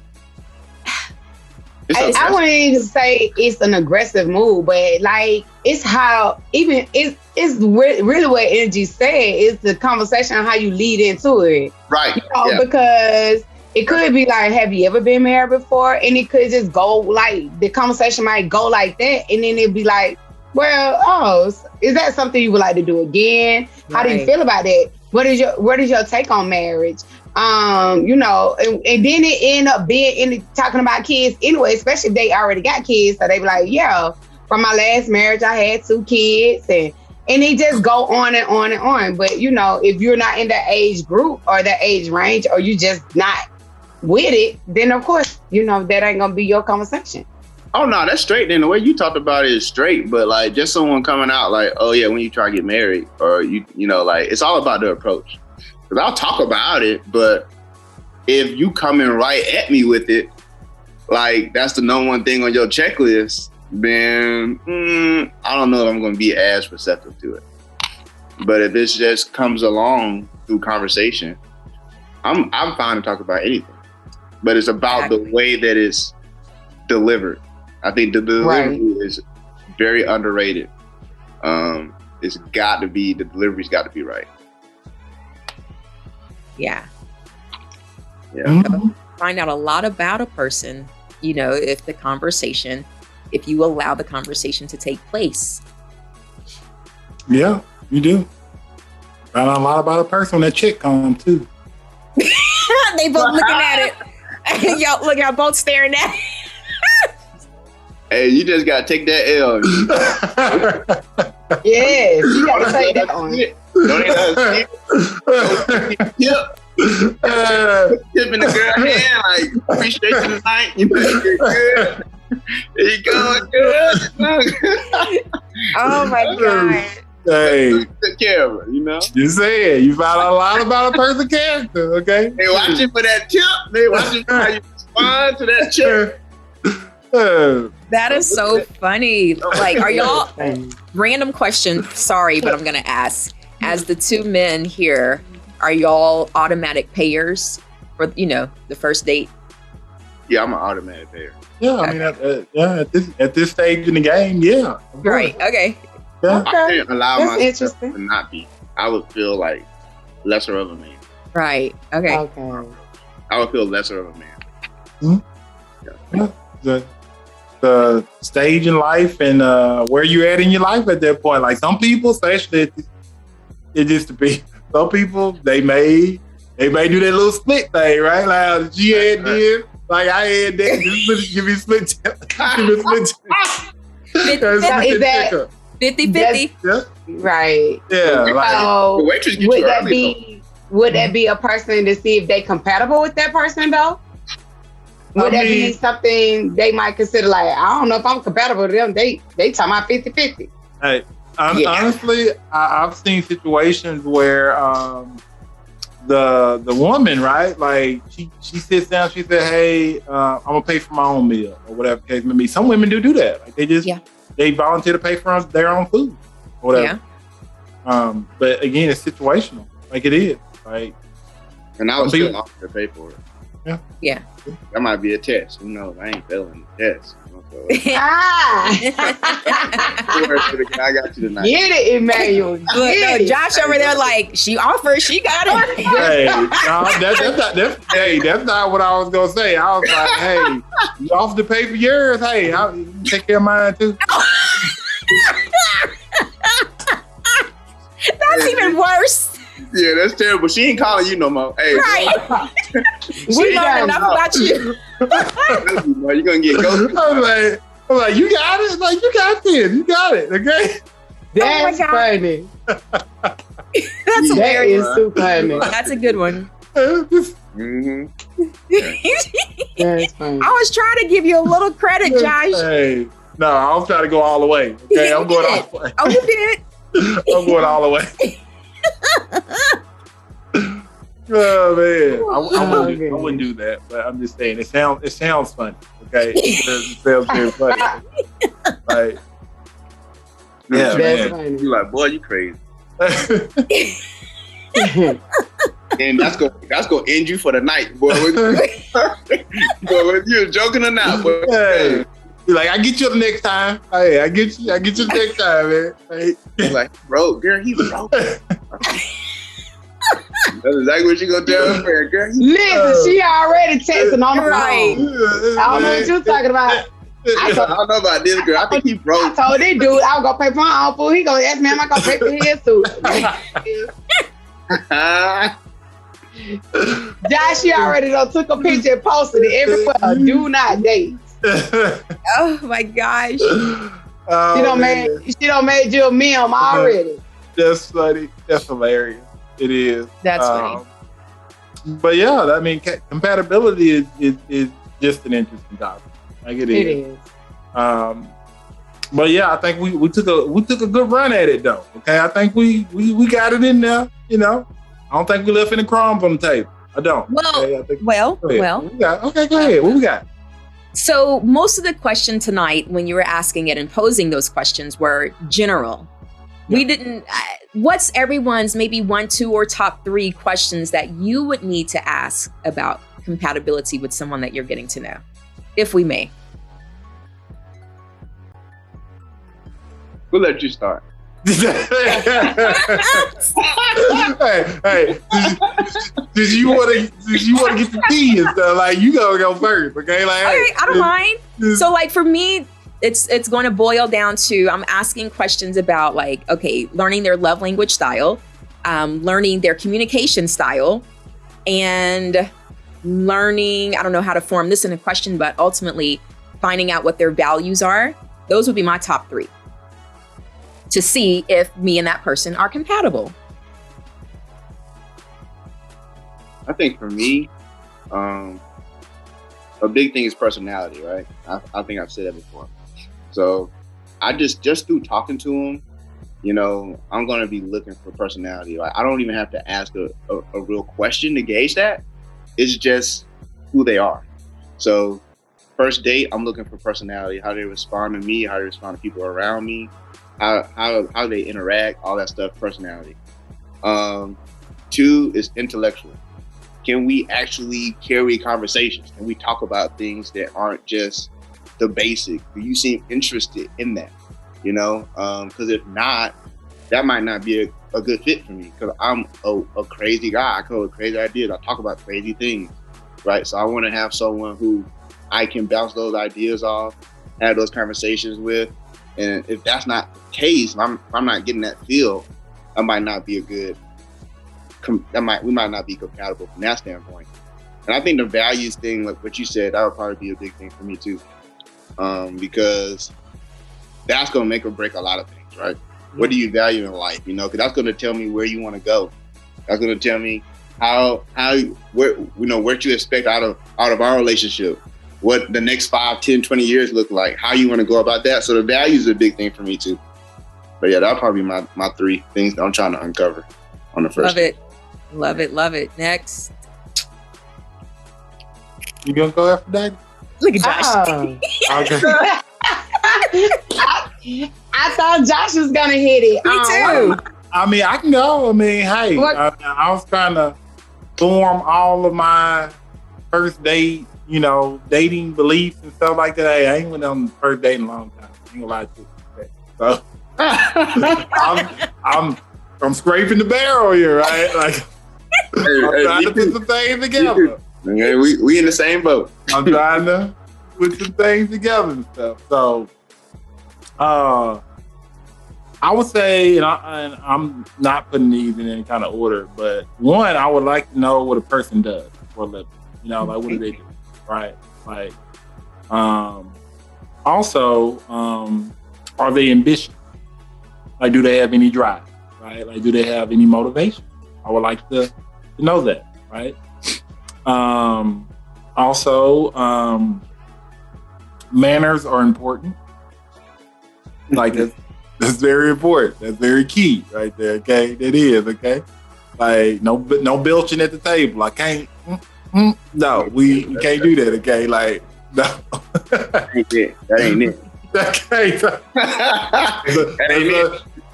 Speaker 2: I wouldn't even say it's an aggressive move, but like it's how even it's really what Nrgy said is the conversation on how you lead into it,
Speaker 3: right?
Speaker 2: You know, because it could be like, have you ever been married before? And it could just go like the conversation might go like that, and then it'd be like, well, is that something you would like to do again? How do you feel about that? What is your take on marriage? You know, and then it end up being talking about kids anyway, especially if they already got kids. So they be like, yeah, from my last marriage, I had 2 kids, and it just go on and on and on. But you know, if you're not in that age group or that age range, or you just not with it, then of course, you know, that ain't gonna be your conversation.
Speaker 3: Oh no, that's straight. Then the way you talked about it is straight, but like just someone coming out like, oh yeah, when you try to get married, or you know, like it's all about the approach. Because I'll talk about it, but if you coming right at me with it, like that's the number one thing on your checklist, then I don't know if I'm going to be as receptive to it. But if it just comes along through conversation, I'm fine to talk about anything. But it's about the way that it's delivered. I think the delivery is very underrated. The delivery's got to be right.
Speaker 1: Yeah.
Speaker 3: Mm-hmm.
Speaker 1: Find out a lot about a person, you know, if you allow the conversation to take place.
Speaker 4: Yeah, you do. Find out a lot about a person when that chick comes too.
Speaker 1: They both looking at it. Y'all, look, y'all both staring at it.
Speaker 3: Hey, you just gotta take that L.
Speaker 2: Yes, you gotta take that one.
Speaker 3: Don't even tip in the girl hand, like appreciate you tonight. You know, you're good. There you go, good.
Speaker 1: Oh my god.
Speaker 4: Hey,
Speaker 3: take care of her, you know.
Speaker 4: You said you found out a lot about a person's character, okay?
Speaker 3: They watching for that tip. They watching for how you respond to that tip.
Speaker 1: That is so funny. Like, are y'all, random question, sorry, but I'm gonna ask. As the 2 men here, are y'all automatic payers for, you know, the first date?
Speaker 3: Yeah, I'm an automatic payer.
Speaker 4: Yeah, I mean, at this stage in the game, yeah.
Speaker 1: Right, okay.
Speaker 4: Yeah.
Speaker 2: Okay.
Speaker 3: I can't allow
Speaker 2: That's
Speaker 3: myself
Speaker 2: interesting.
Speaker 3: to not be. I would feel like lesser of a man.
Speaker 1: Right, okay.
Speaker 3: I would feel lesser of a man.
Speaker 4: Mm-hmm. Yeah. The stage in life and where you're at in your life at that point. Like some people, especially it just to be some people, they may do that little split thing, right? Like she had did, like I had that. Give me split. Give me split.
Speaker 1: 50-50.
Speaker 4: Yeah.
Speaker 2: Right.
Speaker 4: Yeah. Like,
Speaker 2: So
Speaker 3: the waitress gets you early,
Speaker 2: would that be a person to see if they compatible with that person though? Would that be something they might consider like, I don't know if I'm compatible with them. They talking about 50-50.
Speaker 4: Hey, honestly, I've seen situations where the woman, right? Like she sits down, she said, "Hey, I'm gonna pay for my own meal," or whatever the case may be. Some women do that. Like they volunteer to pay for their own food, or whatever. Yeah. But again, it's situational. Like it is. Like,
Speaker 3: and I would still offer to pay for it.
Speaker 4: Yeah.
Speaker 1: Yeah.
Speaker 3: That might be a test. Who knows? I ain't failing the test. I got you tonight.
Speaker 2: Get it, Emmanuel.
Speaker 1: Look, Josh over there like, she offered, she got it.
Speaker 4: Hey, no, that's not what I was gonna say. I was like, hey, you offered to pay for yours. Hey, I'll take care of mine too.
Speaker 1: That's even worse.
Speaker 3: Yeah, that's terrible. She ain't calling you no more. Hey,
Speaker 1: right. She learned enough about you.
Speaker 3: You're gonna get ghosted.
Speaker 4: I'm like, you got it. Like, you got this. You got it. Okay.
Speaker 2: That's funny.
Speaker 1: That's hilarious.
Speaker 2: That is too funny.
Speaker 1: That's a good one.
Speaker 3: Mm-hmm.
Speaker 2: That's funny.
Speaker 1: I was trying to give you a little credit, Josh.
Speaker 4: Hey, no, I was trying to go all the way. Okay, I'm going all the way.
Speaker 1: Oh, you did?
Speaker 4: I'm going all the way. Oh man, I wouldn't do that. But I'm just saying, it sounds funny. Okay, it sounds very funny. Like, yeah,
Speaker 2: that's
Speaker 4: man.
Speaker 2: funny.
Speaker 3: You like, boy, you crazy. And that's gonna end you for the night, boy. Whether you're joking or not, boy.
Speaker 4: Hey. Be like, I get you the next time. Hey, I get you the next time, man. Hey.
Speaker 3: Like, bro, girl, he broke. That's exactly what you gonna tell her, girl.
Speaker 2: Listen, she already texting on the phone.
Speaker 1: Right.
Speaker 2: I don't know what you're talking about.
Speaker 3: I don't know about this girl. I think he broke.
Speaker 2: I told this dude I was gonna pay for my own food. He gonna ask me, am I gonna pay for his too? Josh, she already took a picture and posted it everywhere. Do not date.
Speaker 1: Oh my gosh.
Speaker 2: She done made you a meme already.
Speaker 4: That's funny. That's hilarious. It is.
Speaker 1: That's funny.
Speaker 4: But yeah, I mean, compatibility is just an interesting topic. Like it is.
Speaker 2: It is.
Speaker 4: But yeah, I think we took a good run at it though. Okay, I think we got it in there. You know, I don't think we left any crumbs on the table. I don't.
Speaker 1: Well,
Speaker 4: okay,
Speaker 1: well.
Speaker 4: Okay, go ahead. What we got?
Speaker 1: So most of the question tonight, when you were asking it and posing those questions, were general. Yeah. We didn't. What's everyone's maybe 1, 2, or top 3 questions that you would need to ask about compatibility with someone that you're getting to know, if we may?
Speaker 3: We'll let you start.
Speaker 4: hey, did you want to get the tea and stuff? Like, you gotta go first, okay? Like,
Speaker 1: all right, I don't mind. So, like, for me, it's going to boil down to I'm asking questions about, like, okay, learning their love language style, learning their communication style, and learning, I don't know how to form this in a question, but ultimately finding out what their values are. Those would be my top 3 to see if me and that person are compatible.
Speaker 3: I think for me, a big thing is personality, right? I think I've said that before. So I just through talking to them, you know, I'm going to be looking for personality. Like, I don't even have to ask a real question to gauge that. It's just who they are. So first date, I'm looking for personality, how they respond to me, how they respond to people around me, how they interact, all that stuff, personality. 2 is intellectual. Can we actually carry conversations? Can we talk about things that aren't just the basic? Do you seem interested in that? You know, because if not, that might not be a good fit for me, because I'm a crazy guy. I come with crazy ideas. I talk about crazy things, right? So I want to have someone who I can bounce those ideas off, have those conversations with. And if that's not the case, if I'm not getting that feel, I might not be we might not be compatible from that standpoint. And I think the values thing, like what you said, that would probably be a big thing for me too, because that's going to make or break a lot of things, right? Mm-hmm. What do you value in life? You know, because that's going to tell me where you want to go. That's going to tell me where what you expect out of our relationship, what the next 5, 10, 20 years look like, how you want to go about that. So the values are a big thing for me too. But yeah, that'll probably be my 3 things that I'm trying to uncover on the first.
Speaker 1: Love it. Next.
Speaker 4: You gonna go after that?
Speaker 1: Look at Josh.
Speaker 4: Okay.
Speaker 2: I thought Josh was gonna hit it.
Speaker 1: Me too.
Speaker 4: I mean, I can go. I mean, hey, I was trying to form all of my first date, you know, dating beliefs and stuff like that. Hey, I ain't went on the first date in a long time. I ain't gonna lie to you. So I'm scraping the barrel here, right? Like, I'm trying to put some things together.
Speaker 3: Okay, we in the same boat.
Speaker 4: I'm trying to put some things together and stuff. So, I would say, and I'm not putting these in any kind of order, but 1, I would like to know what a person does for a living. You know, like, what do they do, right? Like, also, are they ambitious? Like, do they have any drive, right? Like, do they have any motivation? I would like to know that, right? Also, manners are important. Like, that's very important. That's very key right there, okay? That is, okay? Like, no belching at the table. I can't, no, we can't do that, okay? Like, no.
Speaker 3: That ain't it.
Speaker 4: Okay.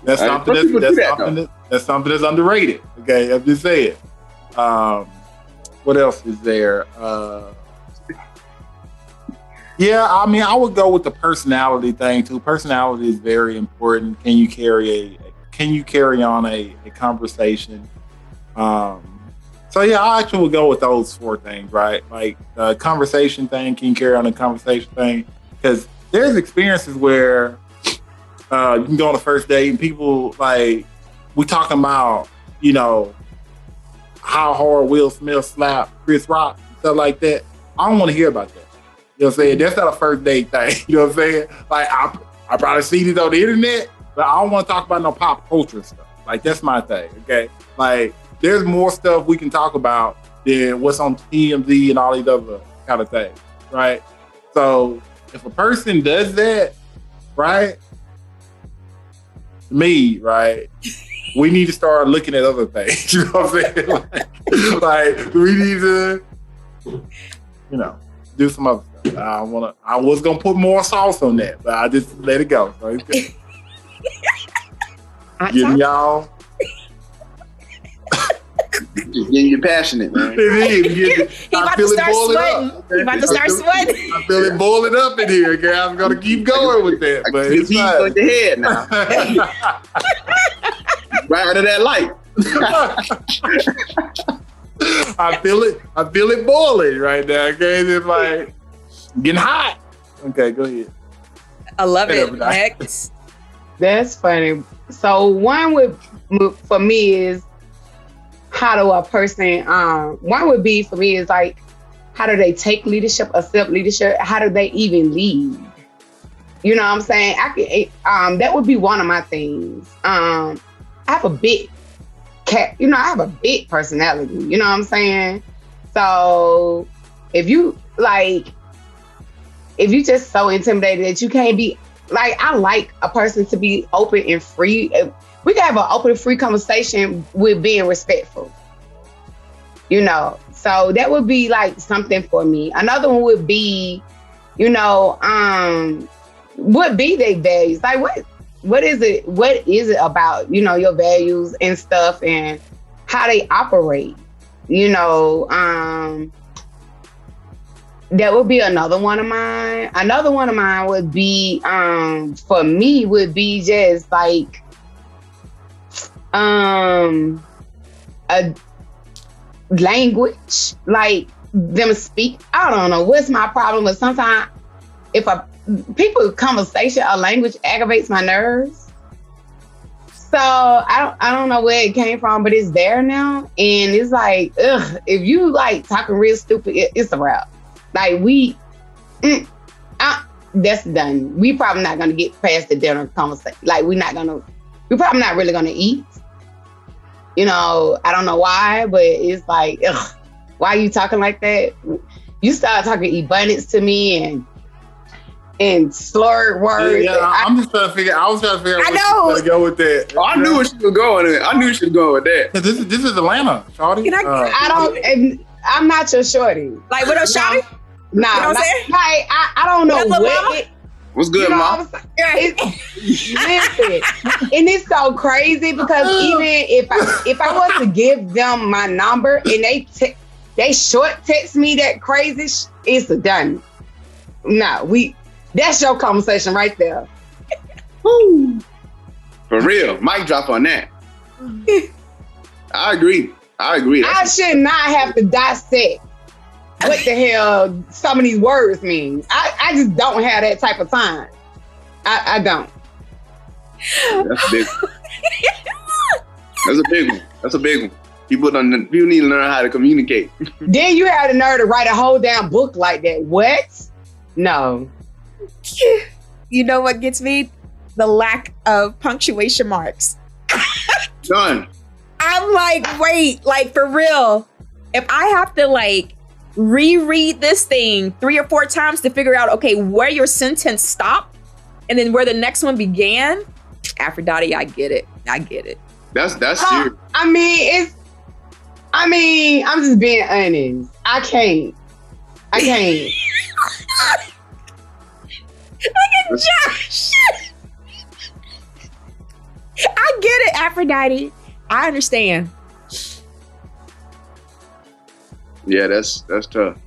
Speaker 4: That's something that's underrated, okay? I'm just saying. What else is there? Yeah, I mean, I would go with the personality thing too. Personality is very important. Can you carry on a conversation? So yeah, I actually would go with those 4 things, right? Like the conversation thing, can you carry on a conversation thing? Because there's experiences where you can go on a first date and people like, we talking about, you know, how hard Will Smith slapped Chris Rock and stuff like that. I don't want to hear about that. You know what I'm saying? That's not a first date thing. You know what I'm saying? Like I probably seen it on the internet, but I don't want to talk about no pop culture stuff. Like that's my thing. Okay. Like there's more stuff we can talk about than what's on TMZ and all these other kind of things. Right. So if a person does that, right, me, right, we need to start looking at other things. You know what I'm saying? like we need to, you know, do some other stuff. I was gonna put more sauce on that, but I just let it go. So getting y'all.
Speaker 3: Just getting you passionate, man.
Speaker 1: He about to start sweating. He about to start sweating.
Speaker 4: I feel it boiling up in here, okay? I'm gonna keep going with that. But
Speaker 3: it's on your head now. Right under that light.
Speaker 4: I feel it boiling right now, okay? It's like getting hot. Okay, go ahead.
Speaker 1: I love it. Next.
Speaker 2: That's funny. So one for me is how do a person, one would be for me is like, how do they take leadership, accept leadership? How do they even lead? You know what I'm saying? That would be one of my things. I have a big I have a big personality, you know what I'm saying? So if you just so intimidated that you can't be, like, I like a person to be open and free. We can have an open and free conversation with being respectful, you know? So that would be like something for me. Another one would be, you know, what be their values? Like what is it about, you know, your values and stuff and how they operate, you know? That would be another one of mine. Another one of mine would be, for me, would be just like, a language, like them speak. I don't know what's my problem, but sometimes if people conversation or language aggravates my nerves. So I don't know where it came from, but it's there now. And it's like, ugh, if you like talking real stupid, it's a wrap. Like that's done. We probably not gonna get past the dinner conversation. Like we're probably not really gonna eat. You know, I don't know why, but it's like, ugh, why are you talking like that? You start talking abundance to me and slurred words.
Speaker 4: Yeah, I was trying to figure out where
Speaker 1: I know.
Speaker 4: to go with that.
Speaker 3: Oh, I knew where she was going. I knew she was going with that.
Speaker 4: This is Atlanta, shawty.
Speaker 2: I'm not your shorty.
Speaker 1: Like, what else, shawty?
Speaker 2: Nah,
Speaker 1: you know what I'm saying?
Speaker 2: Like, I don't know what.
Speaker 3: What's good, Mom?
Speaker 2: Listen, and it's so crazy because even if I was to give them my number and they short text me that crazy, it's done. No, that's your conversation right there.
Speaker 3: Woo. For real, mic drop on that. I agree.
Speaker 2: I should not have to dissect what the hell some of these words mean. I just don't have that type of time. I don't.
Speaker 3: That's big. That's a big one. People need to learn how to communicate.
Speaker 2: Then you have the nerve to write a whole damn book like that. What? No.
Speaker 1: You know what gets me? The lack of punctuation marks.
Speaker 3: Done.
Speaker 1: I'm like, wait, like for real. If I have to like reread this thing 3 or 4 times to figure out, okay, where your sentence stopped and then where the next one began, Aphrodite, I get it.
Speaker 3: That's serious.
Speaker 2: I'm just being honest. I can't.
Speaker 1: Look at Josh. I get it, Aphrodite. I understand.
Speaker 3: Yeah, that's tough.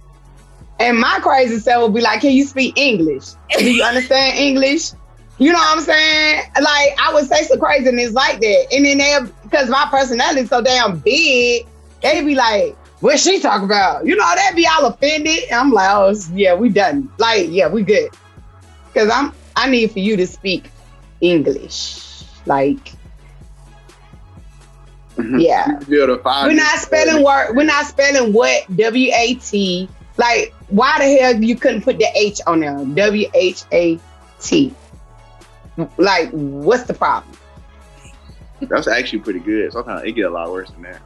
Speaker 2: And my crazy self would be like, can you speak English? Do you understand English? You know what I'm saying? Like, I would say some craziness like that. And then because my personality is so damn big, they'd be like, what's she talking about? You know, they'd be all offended. And I'm like, oh, yeah, we done. Like, yeah, we good. Because I need for you to speak English. Like, yeah. We're not spelling what, W-A-T. Like, why the hell you couldn't put the H on there? W-H-A-T. Like, what's the problem?
Speaker 3: That's actually pretty good. Sometimes it get a lot worse than that.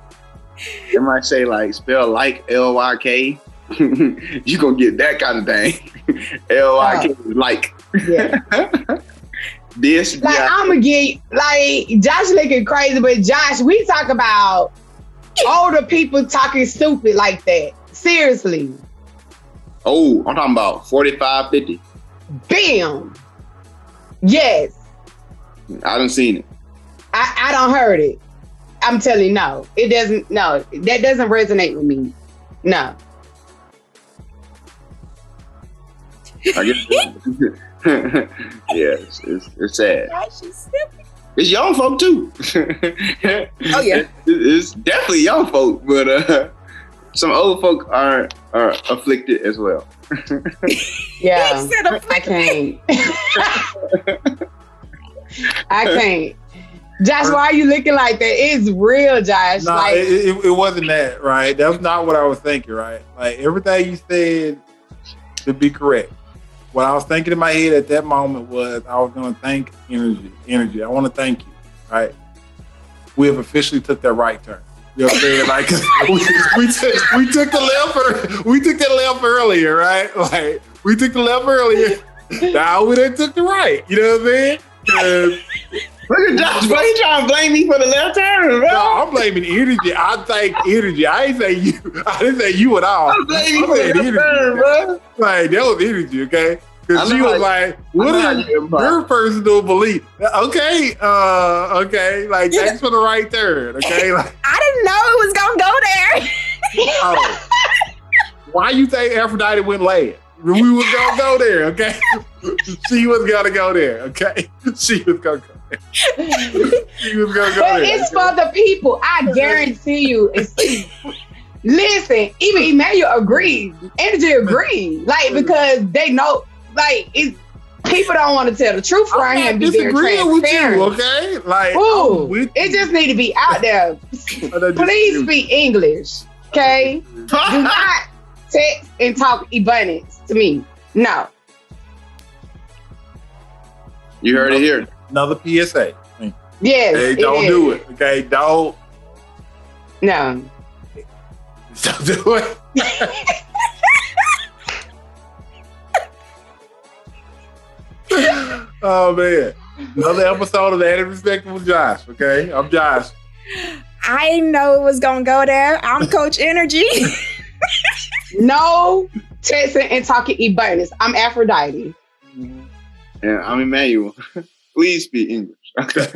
Speaker 3: They might say, like, spell like L-Y-K. You gonna get that kind of thing. L-Y-K like.
Speaker 2: Yeah.
Speaker 3: This.
Speaker 2: Like, I'm gonna get, like, Josh looking crazy, but Josh, we talk about older people talking stupid like that. Seriously.
Speaker 3: Oh, I'm talking about 45, 50.
Speaker 2: Bam. Yes.
Speaker 3: I done seen it.
Speaker 2: I don't heard it. I'm telling you, no. It doesn't, no. That doesn't resonate with me. No.
Speaker 3: I guess. Yeah, it's sad. It's young folk too.
Speaker 1: Oh yeah.
Speaker 3: It's definitely young folk, but some old folk are afflicted as well.
Speaker 2: Yeah, I can't. I can't. Josh, why are you looking like that? It's real, Josh.
Speaker 4: No,
Speaker 2: like,
Speaker 4: it wasn't that, right? That's not what I was thinking, right? Like, everything you said to be correct. What I was thinking in my head at that moment was I was going to thank Nrgy. I want to thank you, right? We have officially took that right turn. You know what I'm saying? Like, we took the left earlier, right? Like, we took the left earlier. Now we done took the right. You know what I'm saying?
Speaker 3: Look at Josh, why you trying to blame me for the left turn, bro?
Speaker 4: No, I'm blaming Nrgy. I thank Nrgy. I didn't say you. I didn't say you at all.
Speaker 3: I'm blaming you for the left turn, bro.
Speaker 4: Like, that was Nrgy, okay? Because she was like, what is your personal belief? Okay, okay. Like, thanks for the right turn, okay? Like,
Speaker 1: I didn't know it was going to go there.
Speaker 4: Oh. Why you think Aphrodite went last? We was going to go there, okay? She was going to go there, okay? She was going to go there. She was going to go
Speaker 2: but
Speaker 4: there.
Speaker 2: it's for the people. I guarantee you. Listen, even Emmanuel agreed. Nrgy agreed. Like, because they know, like, people don't want to tell the truth around here and be very transparent.
Speaker 4: With you, okay? Like,
Speaker 2: ooh, it just need to be out there. Please speak English, okay? Do not text and talk abundance to me. No.
Speaker 3: You heard it here.
Speaker 4: Another PSA.
Speaker 2: Yes.
Speaker 4: Hey, don't do it, okay? Don't.
Speaker 2: No.
Speaker 4: Don't do it. Oh man, another episode of The Added Respectable Josh. Okay, I'm Josh.
Speaker 1: I didn't know it was gonna go there. I'm Coach Nrgy.
Speaker 2: No texting and talking abundance. I'm Aphrodite.
Speaker 3: And I'm Emmanuel. Please speak English. Okay.